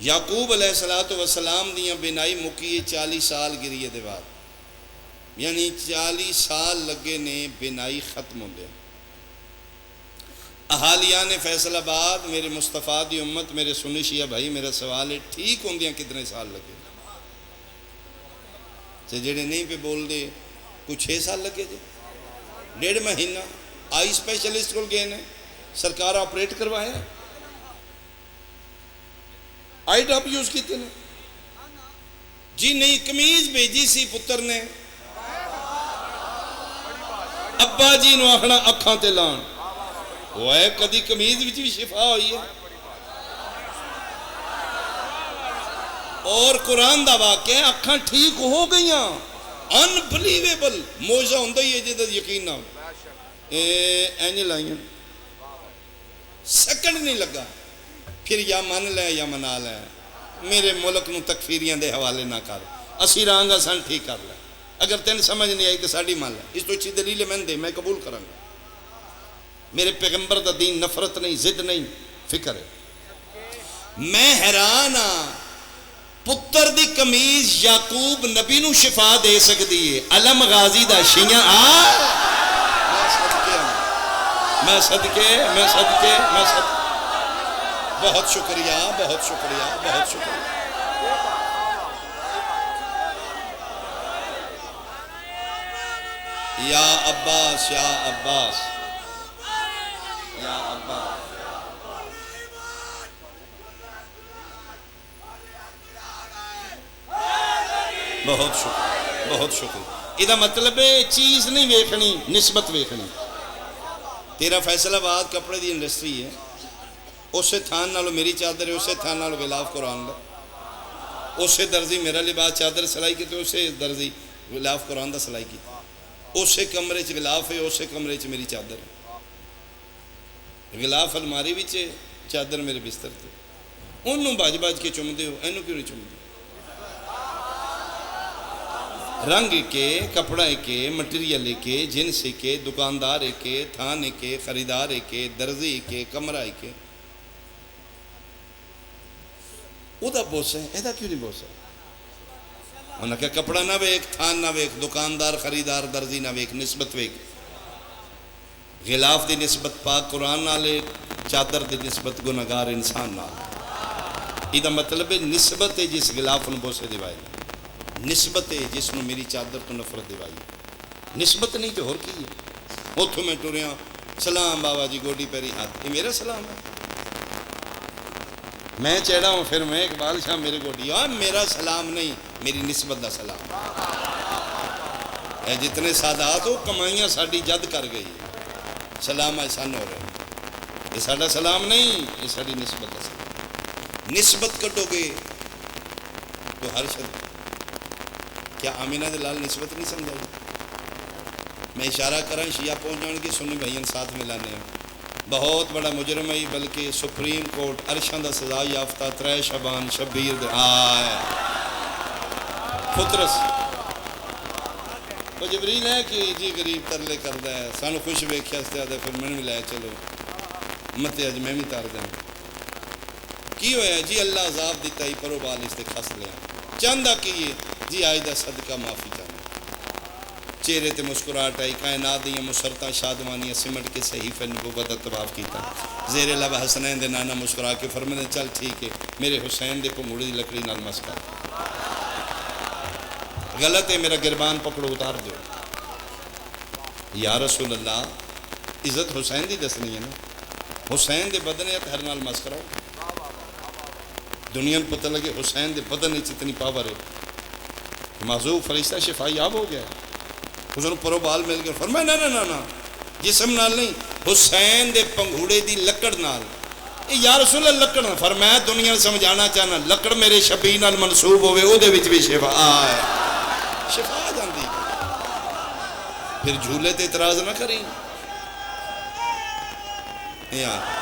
یعقوب علیہ السلام دیاں بینائی مکی 40 سال گریے دے بعد، یعنی 40 سال لگے نے بینائی ختم ہوں دے. احالیان فیصل آباد میرے مصطفیٰ دی امت، میرے سنی شیعہ بھائی، میرا سوال ہے ٹھیک ہوں دیاں کتنے سال لگے؟ جڑے نہیں پہ بول دے کچھ 6 سال لگے جے، 1.5 مہینہ. آئی اسپیشلسٹ کو گئے نے، سرکار آپریٹ کروایا، آئی ڈراپ یوز کیتے نے جی. نہیں کمیز بھیجی سی پتر نے، ابا جی نو آخنا اکھاں تے لان. وہ ہے کدی کمیز وچ بھی شفا ہوئی ہے؟ اور قرآن دا واقعہ اکھاں ٹھیک ہو گئیاں. انبلیویبل موجزہ ہوندہ ہی ہے جدہ یقین نہ اینی لائیں سیکنڈ نہیں لگا. پھر یا من لے یا منا لے، میرے ملک نو تکفیریاں دے حوالے نہ کر. اسی رانگا سن ٹھیک کر لے، اگر تین سمجھ نہیں آئی تو ساڑی مان لے. اس تو اچھی دلیل میں دے، میں قبول کروں گا. میرے پیغمبر دا دین نفرت نہیں، ضد نہیں، فکر ہے. میں حیران ہاں پتر دی کمیز یعقوب نبی نو شفا دے سکتی ہے، علم غازی دا شیعہ میں صدقے بہت شکریہ بہت شکریہ بہت شکریہ. یا عباس یا عباس یا عباس. بہت شکریہ بہت شکریہ. یہ مطلب ہے چیز نہیں ویکھنی، نسبت ویکھنی. تیرا فیصل آباد کپڑے دی انڈسٹری ہے، اسے تھان نالو میری چادر ہے، اسے تھان نالو غلاف قرآن دا. اسے درزی میرا لباس چادر سلائی کی تو اسے درزی غلاف قرآن دا سلائی کی. اسے کمرے چ غلاف ہے، اسے کمرے چ میری چادر ہے. غلاف الماری بھی چھے، چادر میرے بستر تھے. انہوں باج باج کے چم دے ہو، اینوں کیوں نہیں چم دے؟ رنگ کے، کپڑا کے، مٹیریل کے، جنس کے، دکاندار کے، تھان کے، خریدار کے، درزی کے، کمرہ کے. وہ دا بوس ہے، ایدہ کیوں نہیں بوس ہے؟ انہوں نے کہا کپڑا نہ ویک، تھان نہ ویک، دکاندار، خریدار، درزی نہ ویک، نسبت ویک. غلاف دی نسبت پاک قرآن نالے، چادر دی نسبت گناہگار انسان نالے. ایدہ مطلب ہے نسبت ہے جس غلاف نے بوسے دیوائی، نسبت ہے جس نے میری چادر تو نفرت دیوائی. نسبت نہیں تو اور کی ہے؟ اتھو میں ٹوریاں سلام بابا جی گوڈی پیری ہاتھ، یہ میرا سلام ہے. میں چڑھا ہوں پھر میں اقبال شاہ میرے کو دیا میرا سلام نہیں میری نسبت دا سلام اے جتنے سادات ہو کمائیاں ساڑی جد کر گئی سلام احسان ہو رہے یہ ساڑا سلام نہیں یہ ساڑی نسبت دا سلام نسبت کٹو گے تو ہر شد کیا آمینہ دلال نسبت نہیں سمجھائی میں اشارہ کریں شیعہ پہنچ جان کی سنی بھائین ساتھ ملانے ہیں بہت بڑا مجرم ہے بلکہ سپریم کورٹ عرشاں دا سزا یافتہ 3 شعبان شبیر دے آئے فطرس وہ جبریل ہے کہ جی غریب ترلے کردہ ہے سانو خوش ویکھیا استیادہ پھر میں بھی لائے چلو مت اج میں بھی تار دیں کی ہویا جی اللہ عذاب دیتا ہی پرو بال اس تے کھس لیا چاندہ کیے جی آج دا صدقہ معافی جانا چہرے تے مسکراہٹ آئی کائنات دیاں مسرتاں شادمانیاں سمٹ کے صحیفہ نبوت طواف کیتا زیر لب حسنین دے نانا مسکرا کے فرمانے چل ٹھیک ہے میرے حسین دے پنگوڑی دی لکڑی نال مسکا غلط ہے میرا گربان پکڑو اتار دو یا رسول اللہ عزت حسین دی دسنی ہے نا حسین دے بدن یا ہر نال مسکراؤ دنیا میں پتہ لگے حسین دے بدن اچھ اتنی پاور ہے معذوب فرشتہ شفا یاب ہو گیا حضور پرو بال مل گیا فرمایا نا جسم نال نہیں حسین دے پنگھوڑے دی لکڑ نال یا رسول اللہ لکڑ نال فرمایا دنیا سمجھانا چاہنا لکڑ میرے شبیہ نال منصوب ہوئے او دے وچ بھی شفا آئے شفا آ جاندی پھر جھولے تے اعتراض نہ کریں یار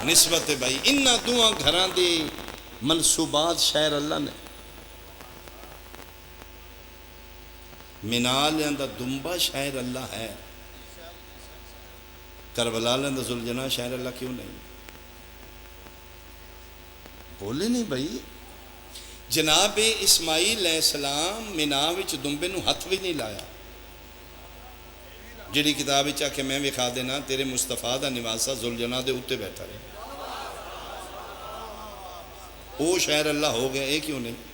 نسبت بھائی انہا دعا گھران دے منصوبات شاعر اللہ نے منال اندہ دنبا شاعر اللہ ہے کربلا اندہ ذوالجناح شاعر اللہ کیوں نہیں بولے نہیں بھائی جناب اسماعیل علیہ السلام منال وچ دنبے نو ہتھ بھی نہیں لایا جڑی کتاب چاہ کہ میں بھی کھا دینا تیرے مصطفیٰ دا نواسا ذوالجناح دے اتے بیٹھا رہے او شاعر اللہ ہو گیا اے کیوں نہیں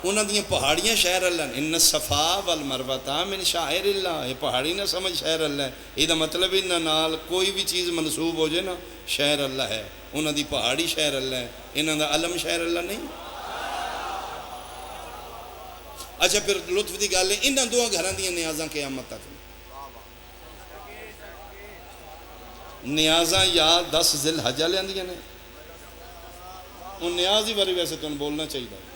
انہاں دیاں پہاڑیاں شاعر اللہ ان الصفا والمروہ من شاعر اللہ یہ پہاڑی نہ سمجھ شاعر اللہ ہے یہ دا مطلب انہاں نال کوئی بھی چیز منصوب ہو جائے نا شاعر اللہ ہے انہاں دی پہاڑی شاعر اللہ ہے انہاں دا علم شاعر اللہ نہیں اچھا پھر لطف دی گالے انہاں دعا گھران دیاں نیازاں قیامت تک نیازاں یا 10 ذی الحجہ لے اندیاں نے ان نیاز ہی باری ویسے تو بولنا چاہیے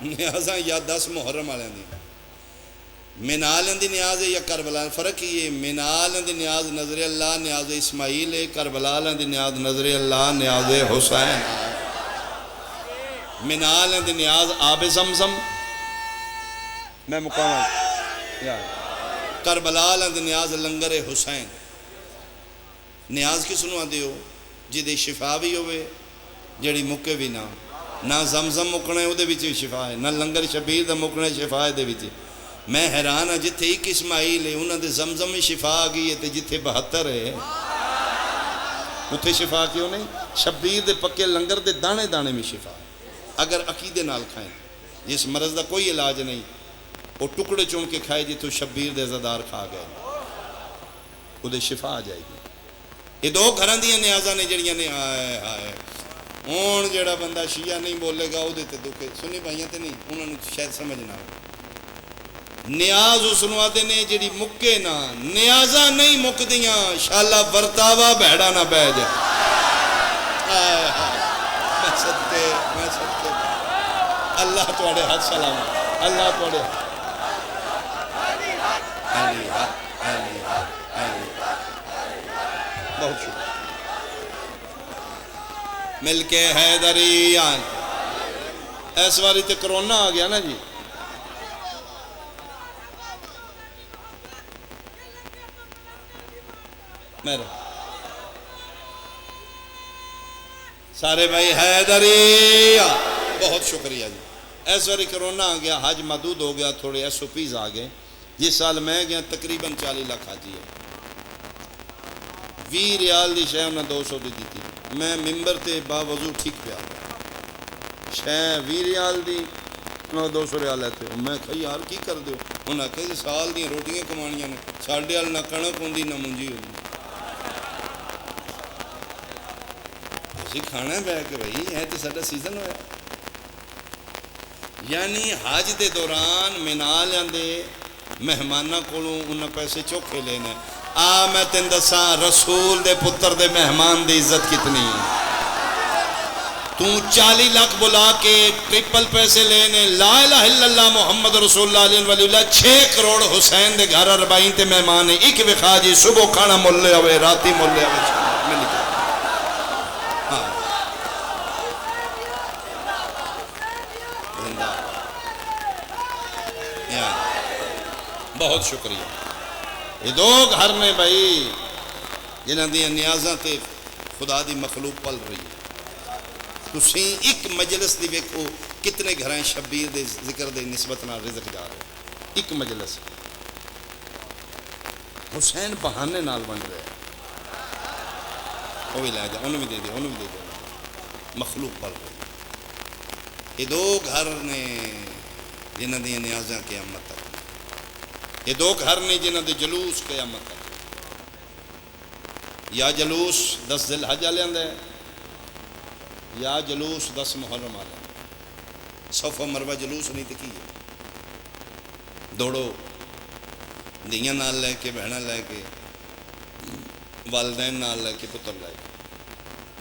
نیازاں یا 10 محرم آلے اندیاں منال اندی نیاز ہے یا کربلا فرق یہ منال اندی نیاز نظر اللہ نیاز اسماعیل ہے کربلا اندی نیاز نظر اللہ نیاز حسین منال اندی نیاز آب زمزم میں مقام کربلا اندی نیاز لنگر حسین نیاز کی سنوا دیو جی دے شفا بھی ہوئے جڑی مکے بھی نہ زمزم مکنے او دے بھی شفا ہے نہ لنگر شبیر دا مکنے شفا ہے دے بھی میں حیران ہاں جتھے ایک اسماعیل ہے انہاں دے زمزم میں شفا آگئی ہے تے جتھے 72 ہے اتھے شفا کیوں نہیں شبیر دے پکے لنگر دے دانے دانے میں شفا ہے اگر عقیدے نال کھائیں جس مرض دا کوئی علاج نہیں وہ ٹکڑے چون کے کھائے جی تو شبیر دے زدار کھا گئے وہ دے شفا آ جائے گی یہ 2 گھران دیاں نیازاں نے جڑیاں نے آئے آئے اون جڑا بندہ شیعہ نہیں بولے گا وہ دیتے دکھے سنی بھائیاں تے نہیں انہوں نے شاید سمجھنا نیاز سنوا دینے جڑی مکے نا نیازاں نہیں مک دیاں شاءاللہ ورتاوا بہڑا نہ بہ جائے میں صدقے اللہ توڑے ہاتھ سلام اللہ توڑے بہت شکر مل کے حیدریان اس باری تے کرونا آ گیا نا جی میرا سارے بھائی حیدریان بہت شکریہ جی اس باری کرونا آ گیا حج محدود ہو گیا تھوڑے ایس او پیز آ گئے جس سال میں گیا تقریباً 40 لاکھ حاجی ہے 20 ریال دی شے انہاں 200 دی دیتی میں ممبر تے باوضو ٹھیک پہ آ گیا شے 20 ریال دی انہاں 200 ریال لیتے میں کہا یار کی کر دیو انہاں کہا سال دی روٹیاں کمانیاں نے ساڑھے نہ کنک ہوندی نہ منجی ہوندی اسی کھانا بہ کے بھائی ہے تو ساڈا سیزن ہویا. یعنی حج دے دوران منالیاں دے مہماناں کولوں انہاں پیسے چوکھے لینے. میں تین دساں رسول دے پتر دے مہمان دی عزت کتنی. تو 40 لاکھ بلا کے ٹرپل پیسے لینے. لا الہ الا اللہ محمد رسول اللہ علیہ ولی اللہ. 6 کروڑ حسین دے گھر 40 تے مہمان ہیں. ایک وکھا جی صبح کھانا ملے ہوئے راتی ملے ہوئے. بہت شکریہ. یہ 2 گھر نے بھائی جنہاں دی نیازاں تے خدا دی مخلوق پل رہی ہے. تسی ایک مجلس دی ویکھو کتنے گھریں شبیر دے ذکر دے نسبت نال رزق جا رہے. ایک مجلس حسین بہانے نال بن رہے. وہ بھی لے جا انہوں بھی دے دے انہوں بھی دے دے. مخلوق پل رہی. یہ 2 گھر نے جنہاں دی نیازاں قیامت تک. یہ 2 گھر نے جنہاں دے جلوس قیامت تک. یا جلوس 10 ذی الحج والے آندا ہے یا جلوس 10 محرم والے. صفا مروہ جلوس نہیں تے کی ہے. دوڑو دیاں نال لے کے بہناں لے کے والدین نال لے کے پتر لے کے.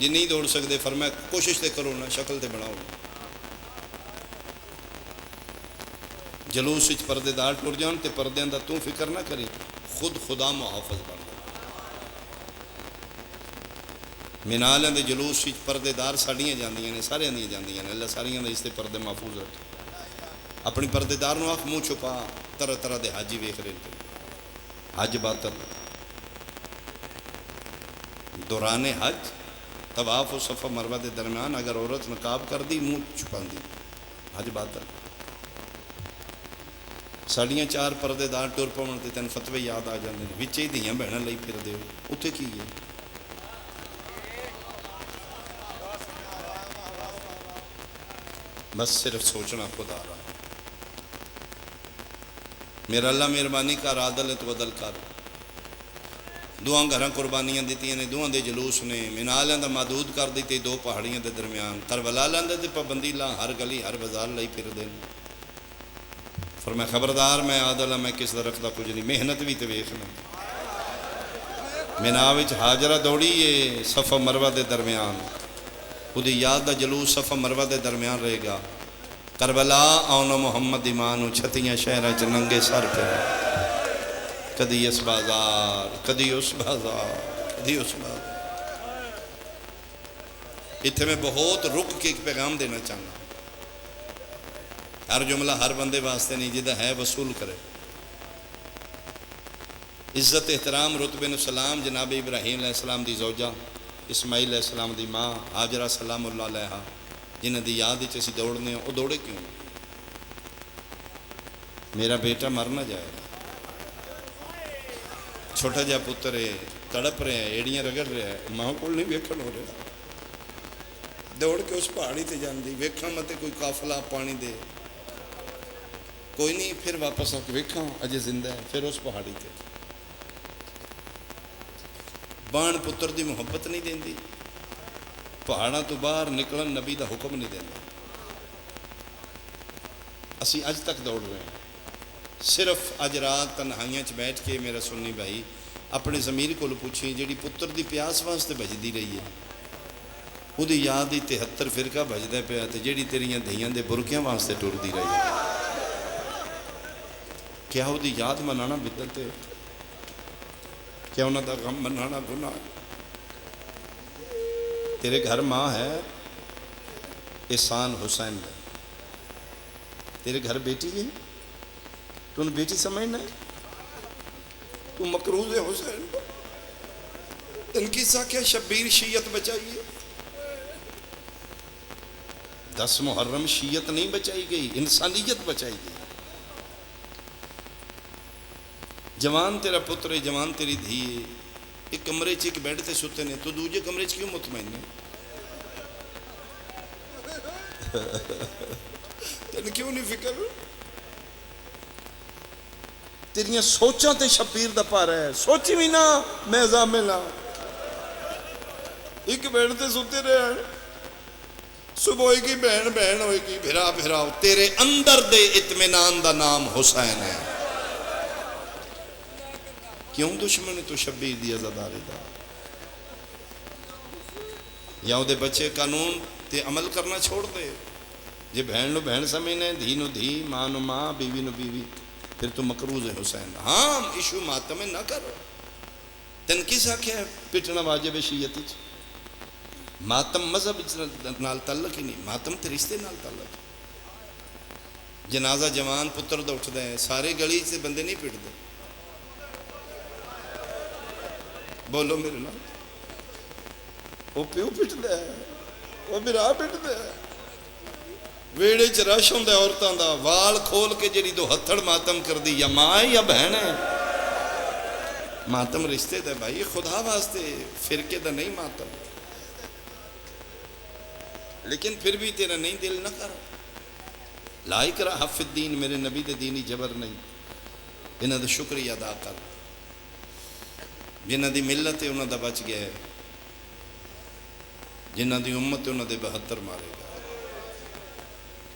جی نہیں دوڑ سکتے فرمایا کوشش تے کرو نا شکل تے بناؤ. جلوس وچ پردے دار ٹر جان تے پردیاں دا تو فکر نہ کری. خود خدا محافظ بن جائے. منالیاں دے جلوس وچ پردے دار ساڑیاں جاندیاں نے سارے اندیاں جاندیاں نے. اللہ ساریاں دے اس تے پردے محفوظ رکھے. اپنی پردے دار نو آنکھ منہ چھپا. طرح طرح دے حاجی ویکھ رہے تھے. حج باطل دوران حج طواف و صفا مروہ دے درمیان اگر عورت نقاب کر دی منہ چھپاندی حج باطل. ساڑیاں 4 پردے دار ٹر پاؤن تے تین فتوے یاد آ جاندے نے. وچے دیاں بہناں لئی پھر دے اتھے کی ہے. بس صرف سوچنا خدا رہا. میرا اللہ مہربانی کر عادل ہے تو عدل کر. 2 گھراں قربانیاں دیتیاں نے. 2 دے جلوس نے. منالیاں دا محدود کر دیتے 2 پہاڑیاں دے درمیان. کربلا لاندا تے پابندی لا ہر گلی ہر بازار لئی پھر دے. فرمایا خبردار میں عادل ہاں میں کس دا رکھدا کچھ نہیں. محنت بھی تے ویکھنا. مینا وچ ہاجرہ دوڑی ہے صفا مروہ دے درمیان. خودی یاد دا جلوس صفا مروہ دے درمیان رہے گا. کربلا آؤنا محمد ایمانو 36 شہرہ چ ننگے سر پہ. کدی اس بازار کدی اس بازار کدی اس بازار. اتھے میں بہت رک کے ایک پیغام دینا چاہنا. ہر جملہ ہر بندے واسطے نہیں. جدہ ہے وصول کرے. عزت احترام رتبے و سلام جناب ابراہیم علیہ السلام دی زوجہ اسماعیل علیہ السلام دی ماں حاجرہ سلام اللہ علیہ جنہاں دی یاد وچ اسی دوڑنے ہیں. وہ دوڑے کیوں؟ میرا بیٹا مر نہ جائے. چھوٹا جا پتر ہے تڑپ رہے ہیں ایڑیاں رگڑ رہے ہیں. ماں کو نہیں ویکھن ہو رہا. دوڑ کے اس پہاڑی تے جاندی ویکھاں متے کوئی قافلہ پانی دے. کوئی نہیں پھر واپس آ کے ویکھاں اجے زندہ ہے. پھر اس پہاڑی تے بان پتر دی محبت نہیں دیندی. پہاڑاں تو باہر نکلن نبی دا حکم نہیں دینا. اسی اج تک دوڑ رہے ہیں. صرف اج رات تنہائیاں چ بیٹھ کے میرا سنی بھائی اپنے ضمیر کو پوچھی جیڑی پتر دی پیاس واسطے بھجدی رہی ہے وہ دی یاد ہی 73 فرقہ بھجدے پیا. تے جیڑی تیریاں دھیاں دے برکیاں واسطے ٹردی رہی ہے کیا وہ دی یاد منانا بدعت ہے؟ کیا انہاں دا غم منانا گناہ ہے؟ تیرے گھر ماں ہے احسان حسین ہے. تیرے گھر بیٹی ہے تو انہیں بیٹی سمجھنا ہے. تو مقروض حسین ان کی ساکھیا شبیر شیعت بچائیے. 10 محرم شیعت نہیں بچائی گئی انسانیت بچائی گئی. جوان تیرا پتر ہے جوان تیری دھی ہے. ایک کمرے چ ایک بیڈ تے ستے نے تو دوجے کمرے چ کیوں مطمئن ہے؟ تین کیوں نہیں فکر؟ تیریاں سوچاں تے شبیر دا پارا ہے. سوچی بھی نہ میں زامل ہاں. ایک بہن تے ستے رہے صبح ہوئے گی بہن بہن ہوئے گی بھرا بھراؤ تیرے اندر دے اطمینان دا نام حسین ہے کیوں دشمن تو شبیر دی عزاداری دا یا وہ دے بچے قانون تے عمل کرنا چھوڑ دے جی بہن نو بہن سمجھنے دھی نو دھی ماں نو ماں بیوی نو بیوی پھر تو مقروض ہے حسین ہاں ایشو ماتم نہ کر تن کس آکھیا ہے پٹنا واجب شیعت ماتم مذہب نال تعلق ہی نہیں ماتم تے رشتے نال تعلق جنازہ جوان پتر دا اٹھ دے سارے گلی سے بندے نہیں پٹ دے بولو میرے نال وہ پیو پٹ دے وہ برا پٹ دے ویڑے چ رش ہوندا عورتاں دا وال کھول کے جڑی دو ہتھڑ ماتم کر دی یا ماں ہے یا بہن ہے ماتم رشتے دے بھائی خدا واسطے فرقے دا نہیں ماتم لیکن پھر بھی تیرا نہیں دل نہ کر لا اکراہ فی الدین میرے نبی دے دینی جبر نہیں انہاں دا شکریہ ادا کر جنہاں دی ملت ہے انہاں دا بچ گیا ہے جنہاں دی امت ہے انہاں دے 72 مارے گا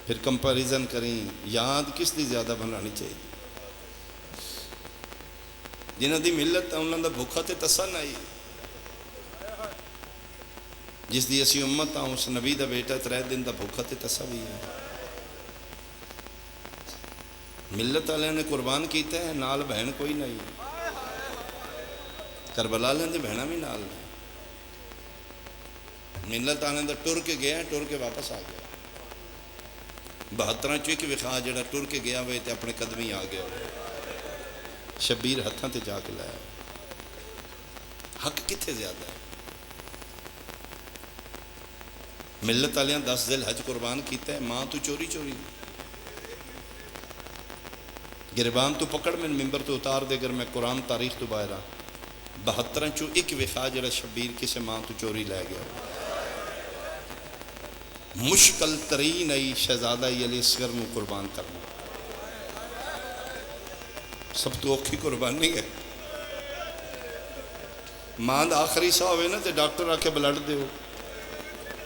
پھر کمپیریزن کریں یاد کس دی زیادہ بنانی چاہیے جنہاں دی ملت ہے انہاں دا بھوکھا تے تسا نہیں جس دی اسی امت ہاں اس نبی دا بیٹا 3 دن دا بھوکھا تے تسا بھی ہے ملت والے نے قربان کیتا ہے نال بہن کوئی نہیں کربلا لیں دے بہنہ بھی نال نہیں ملت آنے دا ٹر کے گیا ٹر کے واپس آ گیا 72 چوک وکھا جڑا ٹر کے گیا ہوئے تے اپنے قدمی آ گیا شبیر ہتھاں تے جا کے لایا حق کتھے زیادہ ہے ملت والیاں 10 ذی الحج قربان کیتا ہے ماں تو چوری چوری گربان تو پکڑ میں ممبر تو اتار دے گر میں قرآن تاریخ تو باہرہ 72 چو ایک وفا جڑا شبیر کسے ماں تو چوری لے گیا مشکل ترین ای شہزادہ علی اصغر نو قربان کرنا سب تو اوکھی قربان نہیں ہے ماں دا آخری سا ہوئے نا تے ڈاکٹر آ کے بلڈ دے ہو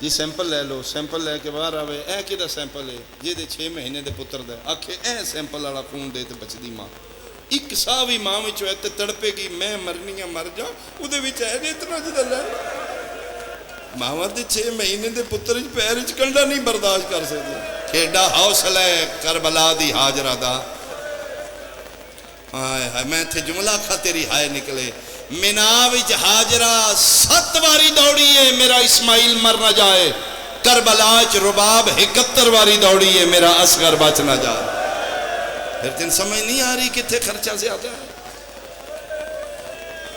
جی سیمپل لے لو سیمپل لے کے باہر آوے اے کدھا سیمپل ہے جی دے 6 مہینے دے پتر دے آکھے اے سیمپل والا خون دے تے بچ دی ماں ایک سا بھی ماں میں چوہے تے تڑپے گی میں مرنی مر جاؤں او دے وچ ہے نہیں اتنا جدہ لے ماں دے 6 مہینے دے پتر پیر کنڈا نہیں برداشت کر سکتے کیڈا حوصلہ ہے کربلا دی حاجرہ دا میں تھے جملہ کھا تیری ہائے نکلے مناوج حاجرہ 7 باری دوڑی ہے میرا اسماعیل مر نہ جائے کربلاج رباب 71 باری دوڑی ہے میرا اصغر بچ نہ جائے پھر تین سمجھ نہیں آ رہی کتنے خرچہ سے آتا ہے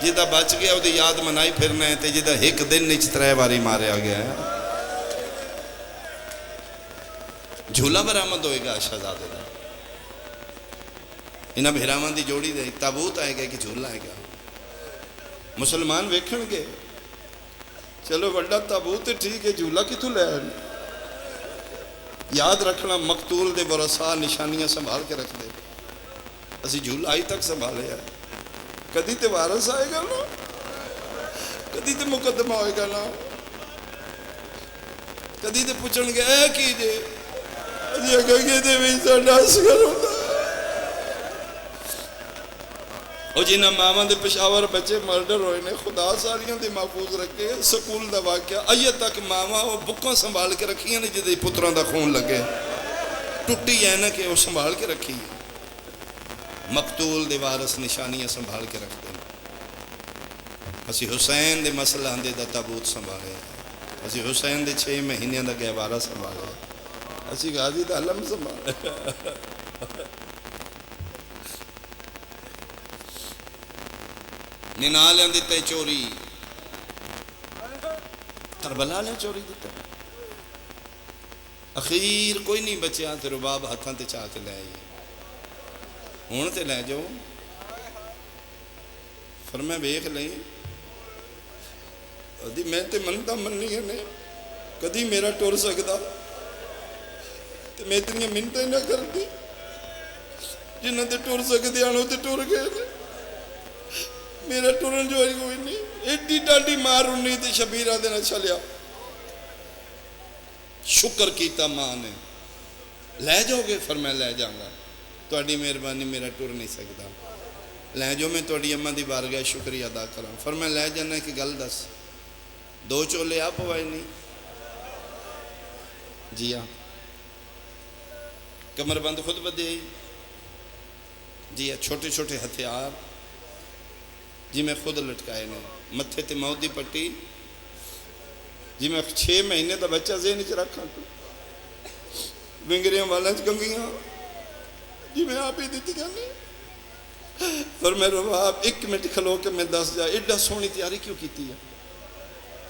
جدہ بچ گیا وہ یاد منائی پھرنا ہے جدہ ایک دن نیچ 3 باری مارے آ گیا ہے جھولا برآمد ہوئے گا شہزادے دا انہاں بھیرامان دی جوڑی دے تابوت آئے گا کہ جھولا آئے گا مسلمان ویکھن گے چلو بڑا تابوت ٹھیک ہے جھولا کی تو لے یاد رکھنا مقتول دے برسا نشانیاں سنبھال کے رکھ دے اسی جھولا ہی تک سنبھالے ہے کدی تے وارث آئے گا نا کدی تے مقدمہ ہوئے گا نا کدی تے پوچھن گے اے کیجے اجی اگر گے تے بھی ساڈا اصغر ہوتا اور جنہاں ماما دے پشاور بچے مرڈر ہوئے نے خدا ساریاں دے محفوظ رکھے سکول دا واقعہ آئیے تک ماما وہ بکاں سنبھال کے رکھی ہیں جدے پتران دا خون لگے ٹوٹی ہے نا کہ وہ سنبھال کے رکھی مقتول دے وارث نشانیاں سنبھال کے رکھ دیں اسی حسین دے مسئلہ ہندے دا تابوت سنبھالے اسی حسین دے 6 مہینے دا گہوارہ سنبھالے اسی غازی دا علم سنبھالے ننالیں دیتے چوری کربلا لیں چوری دیتے اخیر کوئی نہیں بچے آتے رباب ہتھاں تے چاہ کے لے آئیے ہون تے لے جاؤ فرمائے بیخ لیں ادھی میں تے منتا مننی ہے نہیں کدی میرا ٹور سکتا تے میں اتنی منتا ہی نہ کر دی جنہوں تے ٹور سکتے آنوں تے ٹور گئے تھے میرا ٹورن جو کوئی نہیں، ایڈی ڈاڈی مار انہی تھی شبیرہ دینا چلیا، شکر کیتا ماں نے، لے جاؤ گے؟ فرمایا لے جاؤں گا، تہاڈی مہربانی میرا ٹر نہیں سکتا، لے جاؤ میں تہاڈی اماں دی بارگاہ شکریہ ادا کراں۔ فرمایا لے جانا کہ گل دس، 2 چولے آپ پوائے نہیں؟ جی ہاں۔ کمر بند خود بدے؟ جی ہاں۔ چھوٹے چھوٹے ہتھیار؟ جی میں خود لٹکائے نے، متھے تے موت دی پٹی؟ جی میں 6 مہینے دا بچہ ذہن چ رکھا، ونگریاں والا کنگیاں، جی میں آپ ہی دیتی گانے۔ فرمایا رواب 1 منٹ کھلو کے میں دس جا، ایڈا سونی تیاری کیوں کیتی ہے؟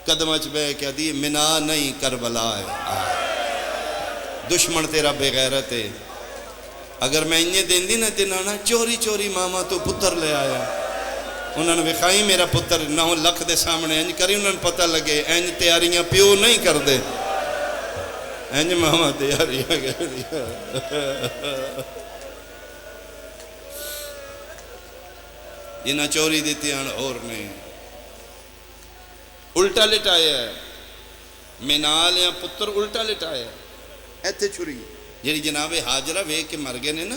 قدمہ چ بے کہہ دی منا نہیں کربلا ہے، دشمن تیرا بے غیرت ہے، اگر میں انہیں دین دی نہ تینانا چوری چوری ماما تو پتر لے آیا، انہوں نے بکھائی میرا پتر 9 لکھ دے سامنے، انج کری انہوں نے پتہ لگے، انج تیاریاں پیو نہیں کر دے، انج ماما تیاریاں کر دیا۔ جنہ چوری دیتی ہیں اور نے الٹا لٹایا ہے، منال یا پتر الٹا لٹایا ہے، ایتھے چھری جیڑی جناب حاجرہ وے کے مر گئے نے نا،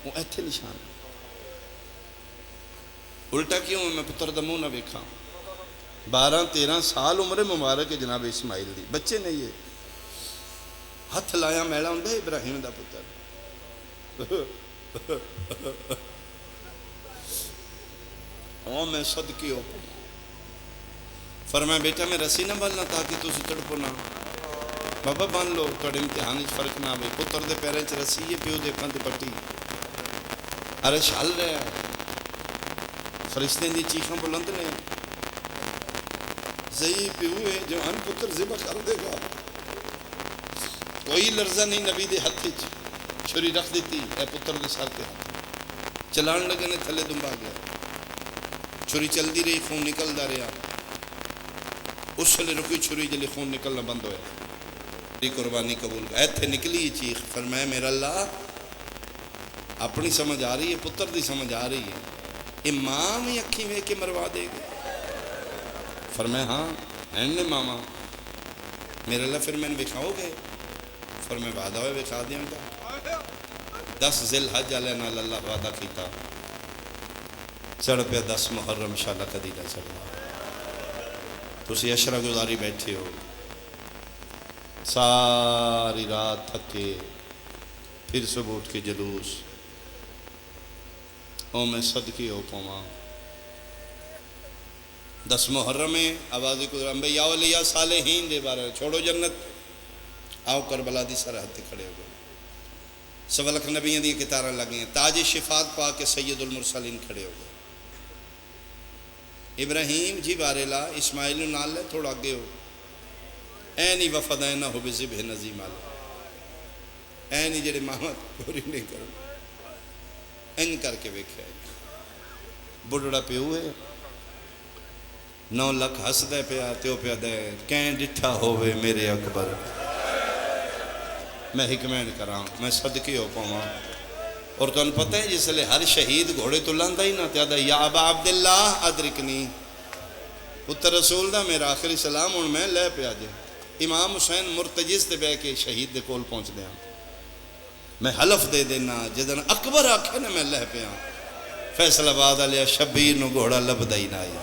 وہ ایتھے نشان الٹا کیوں میں پتر دا منہ نہ ویکھاں۔ 12-13 سال عمر مبارک جناب اسماعیل دی، بچے نہیں یہ، ہتھ لایا میلا ہوں دے ابراہیم دا پتر، او میں صدقی ہو پاؤں۔ فرمایا بیٹا میں رسی نہ بلنا تاکہ تو سے تڑپو نہ، بابا بان لو توڑے امتحان اچھ فرق نہ آئے، پتر دے پیرے چھ رسی یہ پیو دے پاندے پٹی، عرش حل رہا ہے، فرشتے دی چیخاں بلند نے، زئی پیو ہے جوان پتر ذبح کر دے گا، کوئی لرزہ نہیں نبی دے ہتھ چھری رکھ دیتی، اے پتر دے ساتھ کے ہاتھ چلان لگے نے تھلے دنبا گیا، چھری چل دی رہی، خون نکل دا رہا، اس سے رکی چھری جلے خون نکلنا بند ہویا، دی قربانی قبول کر، ایتھے نکلی یہ چیخ۔ فرمایا میرا اللہ اپنی سمجھ آ رہی ہے، پتر دی سمجھ آ رہی ہے، امام ہی اکھی میں کے مروا دے گے؟ فرمایا ہاں این نے ماما، میرے اللہ پھر میں نے بکھاؤ گے؟ فرمایا وعدہ ہوئے بکھا دیا گا، 10 ذی الحج علیہ نال اللہ وعدہ کیتا، چڑھ پہ 10 محرم انشاءاللہ کدی نہ چڑھنا، تسی عشرہ گزاری بیٹھے ہو، ساری رات تھکے، پھر صبح اٹھ کے جلوس، او میں صدقی ہو پاؤں۔ 10 محرم میں آوازی کو انبیاء اولیاء صالحین دے بارے چھوڑو جنت، آؤ کربلا دی سرحد تے کھڑے ہو گئے، 1.25 لاکھ نبیوں دی کتاریں لگیں، تاج شفاعت پا کے سید المرسلین کھڑے ہو گئے، ابراہیم جی بارے لا، اسماعیل نال لے تھوڑا آگے ہو، اینی وفدائنہ ہو بذبح نظیم آلہ، اینی جڑے محمد پوری نہیں کرو، این کر کے بیکھے آئے، بڑھڑا پہ ہوئے 9 لکھ ہس دے پہ آتے ہو پہ دے، کہیں ڈٹھا ہوئے میرے اکبر، میں حکمین کراؤں، میں صدقی ہو پاؤں۔ اور تو ان پتہ ہے جس لئے ہر شہید گھوڑے تو لاندہ ہی نہ تیادہ، یا ابا عبداللہ ادرکنی، پتر رسول دا میرا آخری سلام ان میں لے پہ آجے، امام حسین مرتجز دے بے کے شہید دے کول پہنچ دیا، میں حلف دے دینا جدن اکبر آکھے نا میں لے پہ آؤں، فیصل آباد علیہ شبیر نو گھوڑا لب دائی نہ آئی،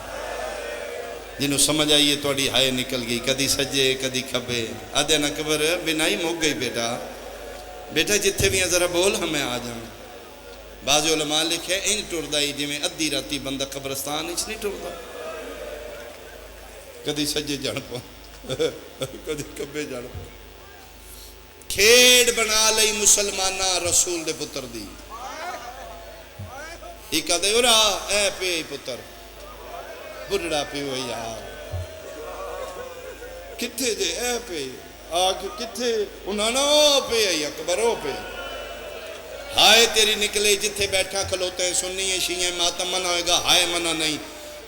جنہوں سمجھ آئیے توڑی ہائے نکل گئی، کدی سجے کدی کھبے، آدھین اکبر بنائی موگ گئی بیٹا، بیٹا جتھے بھی ہیں ذرا بول ہمیں آ جائیں۔ بعض علماء لکھے ان ٹردائی جی میں ادھی راتی بندہ قبرستان اچھ نہیں ٹردا، کدی سجے جڑ پا کدی کبے جڑ پا، کھیڑ بنا لئی مسلمانہ رسول دے پتر دی، ایک آدھے ارہا اے پہ پتر بڑھڑا پہ ہوئی یار کتھے دے اے پہ آگ کتھے انہاں نا او پہ ہے اکبر او پہ، ہائے تیری نکلے جتھے بیٹھا کھلوتے ہیں سنی ہے شیعہ ماتم منع ہوئے گا، ہائے منع نہیں،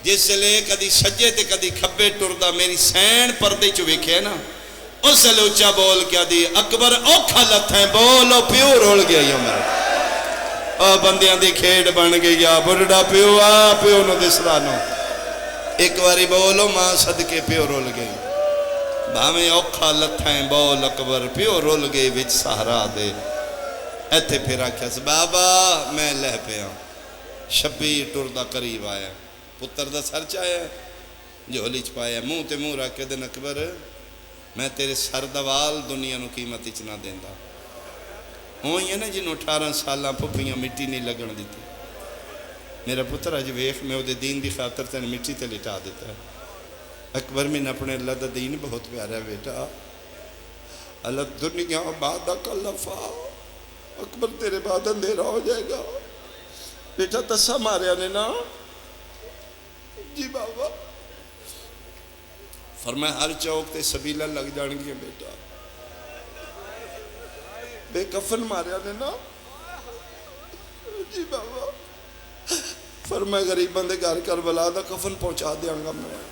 جس لے کدی سجے تے کدی کھبے ٹردہ، میری سین پردے چوکے نا، اس لے اچھا بول کیا دی اکبر اوکھا لت ہیں بولو پیو رول گیا یہ عمر، بندیاں دی کھیڑ بن گئی یا بڑھڑا پیو آ پیو نو دسدا نو ایک واری بولو ماں صدقے پیو رول گئی بھامیں اوکھا لتھائیں بول اکبر پیو رول گئی وچ سہارا دے ایتھے پھر آکھیا بابا میں لہ پیا شبیر ٹردہ قریب آیا پتر دا سر چایا جھولی چ پایا منہ تے منہ رکھ کے دن اکبر میں تیرے سر دوال دنیا نو قیمت اچنا دیندا ہوں یہ نا جنہوں 18 سالاں پھپیاں مٹی نہیں لگن دیتی میرا پتر اج ویخ میں وہ دین دی خاطر تین مٹی تے لٹا دیتا ہے اکبر میں اپنے اللہ دا دین بہت پیارا ہے بیٹا اللہ دنیا بعد کلفا اکبر تیرے بعد اندھیرا ہو جائے گا بیٹا تسا ماریا نے نا جی بابا فرمایا ہر چوک تے سبیلہ لگ جان گیا بیٹا بے کفن ماریا نے نا جی بابا فرمایا غریب بندے گھر کربلا دا کفن پہنچا دیاں گا میں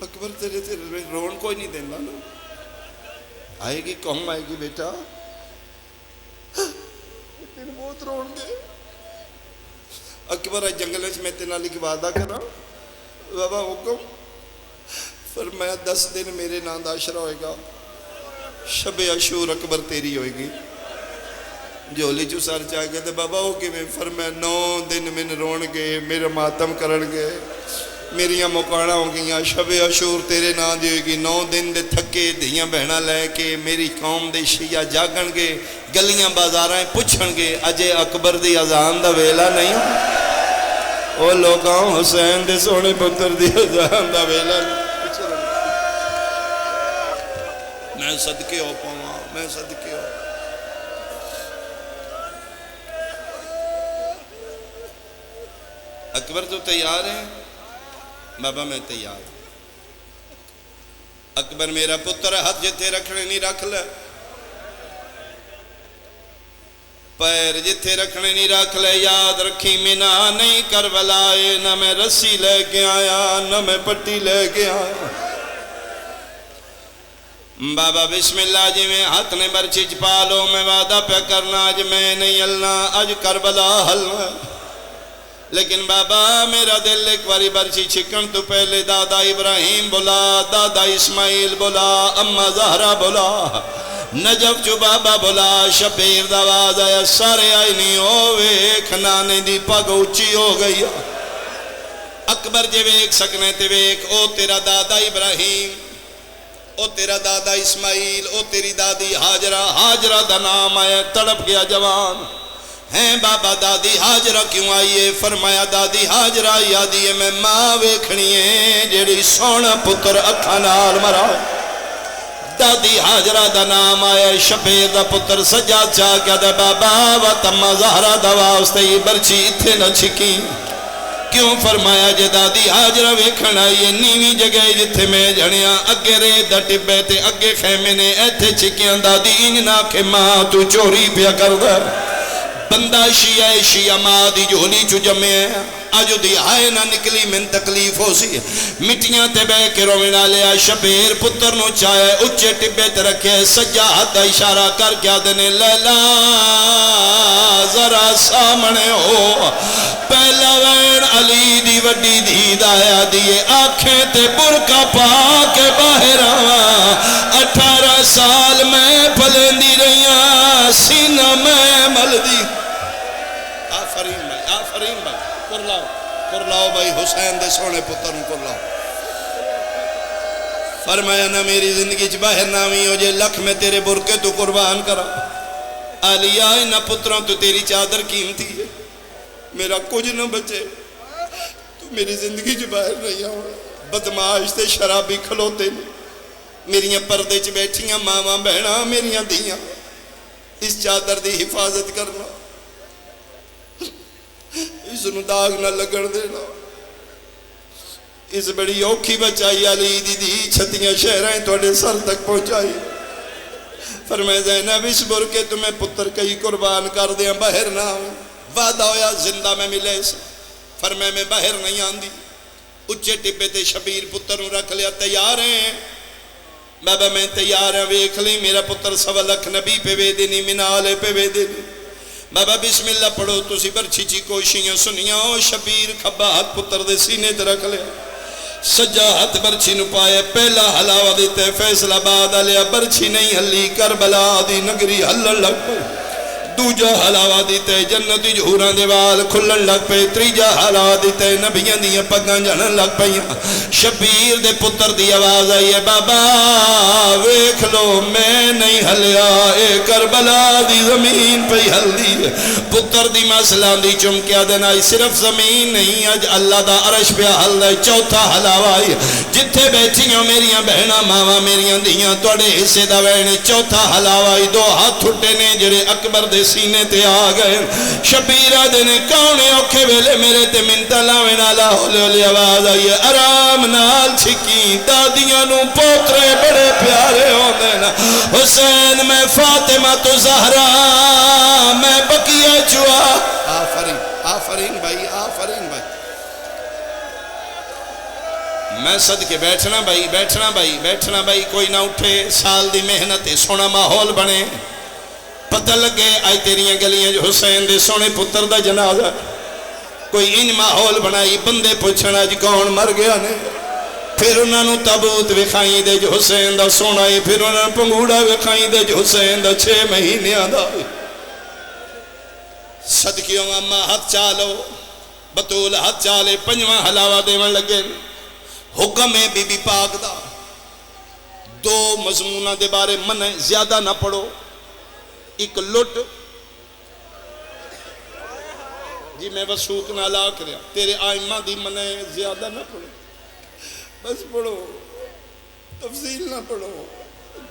اکبر تیرے رون کوئی نہیں دینا نا آئے گی قوم آئے گی بیٹا تیرے بہت رون گے اکبر جنگلیں میں تینا لکھ وعدہ کرا بابا حکم فرمایا 10 دن میرے نام دا عشرہ ہوئے گا شب عاشور اکبر تیری ہوئے گی جھولی چو سر چاہ گئے تھے بابا ہو کہ میں فرمایا 9 دن من رون گے میرے ماتم کرن گے میریاں مکانا ہو گئیاں شب عاشور تیرے نام دی ہوئے گی 9 دن دے تھکے دھیاں بہنا لے کے میری قوم دے شیعہ جاگن گے گلیاں بازارائیں پچھن گے اجے اکبر دی اذان دا ویلا نہیں او لوگاں حسین دے سونے پتر دی اذان دا ویلا نہیں میں صدقے ہو پاؤں میں صدقے ہو اکبر تو تیار ہیں بابا میں تیار ہوں اکبر میرا پتر ہاتھ جتے رکھنے نہیں رکھ لے پیر جتے رکھنے نہیں رکھ لے یاد رکھی مینا نہیں کربلائے نہ میں رسی لے کے آیا نہ میں پٹی لے کے آیا بابا بسم اللہ جی میں ہاتھ نے برچی چپا لو میں وعدہ پہ کرنا آج میں نہیں اللہ آج کربلا حلوہ لیکن بابا میرا دل ایک واری برچی چھکن تو پہلے دادا ابراہیم بولا دادا اسماعیل بولا اماں زہرہ بولا نجف جو بابا بولا شبیر دواز آیا سارے آئی نہیں ہوئے کھنانے دی پگ اچھی ہو گئی اکبر جے ویک سکنے تے ویک او تیرا دادا ابراہیم او تیرا دادا اسماعیل او تیری دادی حاجرہ دا نام آیا تڑپ گیا جوان ہیں بابا دادی حاجرہ کیوں آئیے فرمایا دادی حاجرہ یادی ہے میں ماں ویکھنی ہے جیڑی سونا پتر اکھا نال مرا دادی حاجرہ دا نام آیا شبیر دا پتر سجاد چاہ کیا دے بابا و تمہ زہرہ دوا اس تے یہ برچی اتھے نہ چھکی کیوں فرمایا جے دادی حاجرہ ویکھن آئیے نیوی جگہ جتھے میں جھڑیاں اگے ریت دا ٹبے تے اگے خیمے نے ایتھے چھکیاں دادی انجنا کے ماں تو چوری پیا کر دے بندہ شیعہ ماں دی جھولی چو جمعے آجو دی آئے نہ نکلی من تکلیف ہو سی مٹیاں تے بے کے رومنا لیا شبیر پتر نو چاہے اچھے ٹبے تے رکھے سجاہت دا اشارہ کر کیا دینے لیلا ذرا سامنے ہو پہلا وین علی دی وڈی دید آیا دیئے آنکھیں تے برکا پا کے باہر آوا 18 سال میں پھلندی رہیاں سینہ میں مل دی آفرین بھائی کر لاؤ بھائی حسین دے سونے پتر کر لاؤ فرمایا نہ میری زندگی چ باہر نامی ہو جے لکھ میں تیرے برکے تو قربان کرا علی آئی نہ پتروں تو تیری چادر قیمتی ہے میرا کچھ نہ بچے تو میری زندگی چ باہر نہیں آؤ بدماش تے شرابی کھلوتے نے میریاں پردے چ بیٹھیاں ماما بہنا میریاں دیاں اس چادر دی حفاظت کرنا اس نو داغ نہ لگن دینا اس بڑی اوکھی بچائی علی دی چھتیاں شہرائیں توڑے سر تک پہنچائی فرمائے زینب اس برکے تمہیں پتر کئی قربان کر دیا باہر نہ ہوں وعدہ ہویا زندہ میں ملے سے فرمائے میں باہر نہیں آن دی اچھے ٹبے تے شبیر پتر نو رکھ لیا تیار ہیں بابا میں تیار ہوں ویکھ لی میرا پتر 1.25 لاکھ نبی پہ وے دینی منالے پہ وے دینی بابا بسم اللہ پڑھو تسی برچی چی کوشیاں سنیاں شبیر کھبا ہاتھ پتر دے سینے تے رکھ لے سجا ہاتھ برچی نو پائے پہلا حلاوہ دیتے فیصل آباد آلیا برچی نہیں ہلی کربلا دی نگری ہلن لگ پہ دوجا حلاوہ دیتے جنتی جھوراں دیوال کھلن لگ پہ تریجا حلاوہ دیتے نبیاں دیاں پگاں جنن لگ پہیاں شبیر دے پتر دی آواز آئی ہے بابا ویکھ لو میں نہیں ہلیا اے کربلا دی زمین پہ ہل دی پتر دی مسلان دی چمکیا دنائی صرف زمین نہیں آج اللہ دا عرش پہ ہل دے چوتھا حلاوہ آئی جتھے بیٹھیاں میریاں بہناں ماما میریاں دیاں توڑے حصے دا وینے چوتھا حلاوہ آئی 2 ہاتھ ٹھٹے نے جڑے اکبر دے سینے تے آ گئے شبیرہ دینے کاؤنے اوکھے ویلے میرے تے منتہ لاوین آلہ ہولے ہولے آواز آئیے آرام نال چھکی دادیاں نو پوترے بڑے پیارے ہوندے نا حسین میں فاطمہ تو زہرا میں بقیہ چوا آفرین بھائی آفرین بھائی میں صدقے بیٹھنا بھائی بیٹھنا بھائی بیٹھنا بھائی کوئی نہ اٹھے سال دی محنت سونا ماحول بنے پتہ لگے آئی تیریاں گلیاں جو حسین دے سونے پتر دا جنازہ کوئی ان ماحول بنائی بندے پوچھنا جی کون مر گیا نے پھر انہوں نے تابوت وکھائیں دے جو حسین دا سونا ہے پھر انہوں نے پنگوڑا وکھائیں دے جو حسین دا 6 مہینے آدھا صدقیوں اما ہاتھ چالو بطول ہاتھ چالے 5واں حلاوہ دیوان لگے حکم ہے بی بی پاک دا 2 مضمونہ دے بارے منع زیادہ نہ پڑھو ایک لٹ جی میں وسوق نہ لا کریا تیرے آئمہ دی منع زیادہ نہ پڑھو بس پڑھو تفصیل نہ پڑھو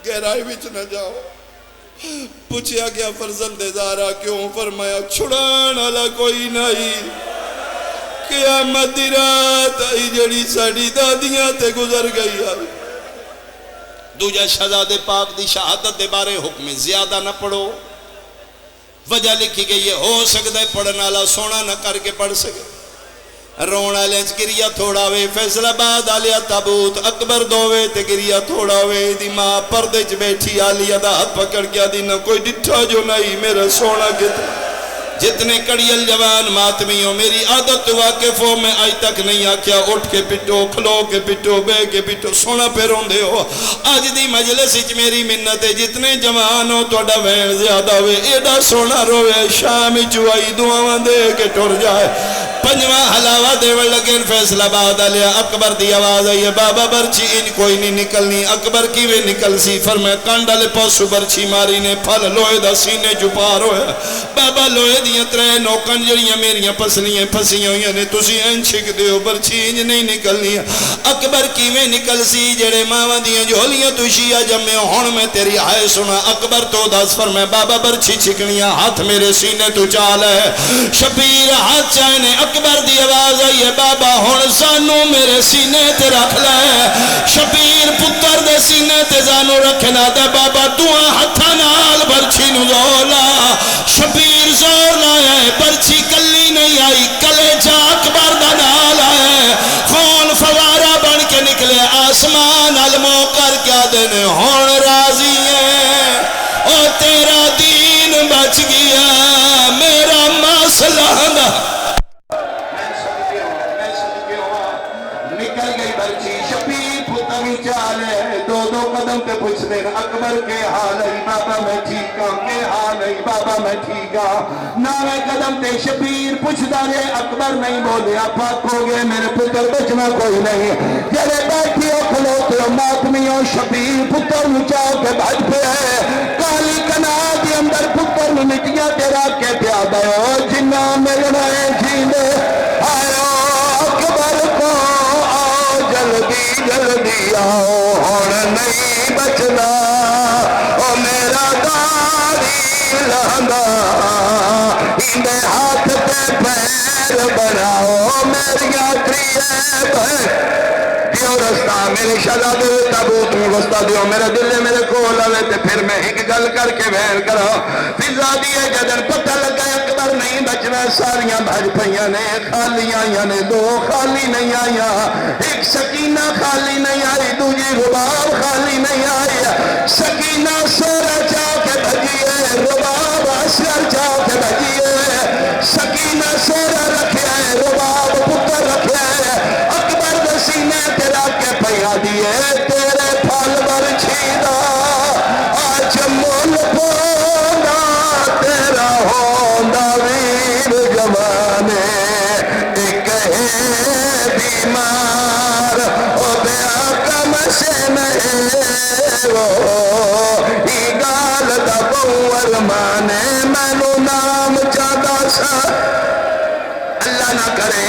گہرائی وچ نہ جاؤ پوچھیا گیا فرزند زارا کیوں فرمایا چھڑان والا کوئی نہیں قیامت دی رات آئی جڑی ساڑی دادیاں تے گزر گئی آئی دوجہ شہزادے پاک دی شہادت دے بارے حکم زیادہ نہ پڑھو وجہ لکھی گئی ہے ہو سکتا ہے پڑھنا والا سونا نہ کر کے پڑھ سکے رونا لینچ گریا تھوڑا وے فیصل آباد آلیا تابوت اکبر دووے تے گریا تھوڑا وے دی ماں پردے چ بیٹھی آلیا دا ہاتھ پکڑ گیا دی نہ کوئی ڈٹھا جو نہیں میرا سونا کتنا جتنے کڑیل جوان ماتمیوں میری عادت واقف ہو میں آج تک نہیں آکیا اٹھ کے پٹو کھلو کے پٹو بے کے پٹو سونا پیرون دے ہو آج دی مجلس اچ میری منت ہے جتنے جوان ہو توڑا وین زیادہ ہوئے ایڈا سونا روے شام چوائی دعاواں دے کے ٹور جائے 5واں حلاوہ دیوڑ لگیں فیصل آباد آلیا اکبر دی آواز آئی ہے بابا برچی ان کوئی نہیں نکلنی اکبر کی وے نکل سی فرمائے کانڈا لے پاسو برچی ماری نے پھل لوئے دا سینے چپار ہوئے بابا لوئے دیاں 3 نوکن جڑیاں میریاں پسلیاں پھسیاں ہوئیاں نے تسی این چھک دیو برچی انج نہیں نکلنی اکبر کی وے نکل سی جڑے ماں دیاں جھولیاں تشیہ جمعے ہون میں تیری آئے سنا اکبر تو دس فرمائے بابا برچی چھکنیاں ہاتھ میرے سینے تو چال ہے شبیر ہاتھ چاہنے اکبر دی آواز آئی ہے بابا ہون سانو میرے سینے تے رکھ لائے شبیر پتر دے سینے تے زانو رکھنا دے بابا دعا ہتھا نال برچی نو زولا شبیر زور لایا ہے برچی کلی نہیں آئی کلے جا اکبر دا نال آئے خون فوارہ بن کے نکلے آسمان علموں کر کیا دینے ہون راضی ہے او تیرا دین بچ گیا میرا مسئلہ نہ قدم پہ پوچھ دینا اکبر کے حال ہے بابا میں ٹھیک ہوں کے حال ہے بابا میں ٹھیک ہوں ناوے قدم پہ شبیر پوچھ دارے اکبر نہیں بولے آپ ہو گئے میرے پتر بچنا کوئی نہیں جلے بیٹھی ہو کھلوتے ماتمیوں شبیر پتر نچاؤ کے بھج پہ ہے کالی کنا دی اندر پتر نٹیاں تیرا کے پیادہ ہو جنہ ملنا ہے جینے آئے اکبر کو آؤ جلدی جلدی آؤ نہیں بچنا او میرا داری لہنگا اندے ہاتھ پہ پیر بناؤ میری آتریے بھائی دیو رستہ میرے شہزادے تابوت میں وسطہ دیو میرے دل میرے کول آوے تے پھر میں ایک گل کر کے وین کرو فضا دیئے جدن پتہ لگا اکبر نہیں بچنا ساریاں بھج پہیاں نے خالی آئیاں نے دو خالی نہیں آئیاں ایک سکینہ خالی نہیں آئی دوجی رباب خالی نہیں آئی سکینہ سورہ جا کے بھجیے رباب اسکر جا کے بھجیے سکینہ سورہ رکھے رباب پتر رکھے اکبر دسینے تیرا کے پہیا دیے تیرے پھل برچھیدہ آج مول پونا تیرا ہوندہ ویر جوانے ایک ہے بیمار او بیا کم سے میں وہ ہی گال دا بور مانے میں نو نام چاہتا سا اللہ نہ کرے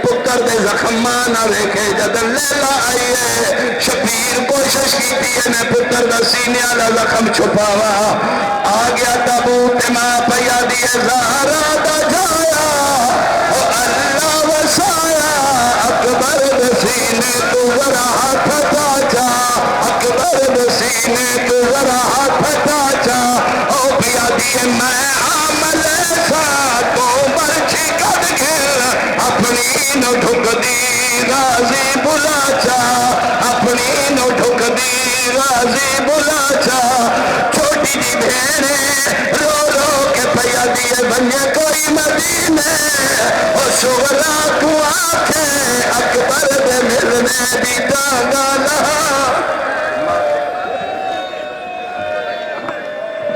پتر دے زخمان نہ ویکھے جدن لیلہ آئیے شبیر کوشش کی تھی نے پتر دا سینے والا زخم چھپاوا آگیا تابوت ماں پیا دیے زہرا دا جایا او اللہ وسایا اکبر دے سینے تو ذرا ہاتھ تا جا اکبر دے سینے تو ذرا ہاتھ تا جا او پیا دیے میں عمل سا تو برچی قد گھر اپنی نو ٹھک دی غازی بلا چا اپنی نو ٹھک دی غازی بلا چا چھوٹی جی بھیڑے رو رو کے پیا دیے بنے کوئی مدینے او شغلہ کو آنکھیں اکبر دے ملنے دی تانگا لہا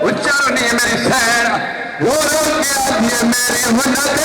اچھا نہیں میری سین رو رو کے آدمی میری ہنت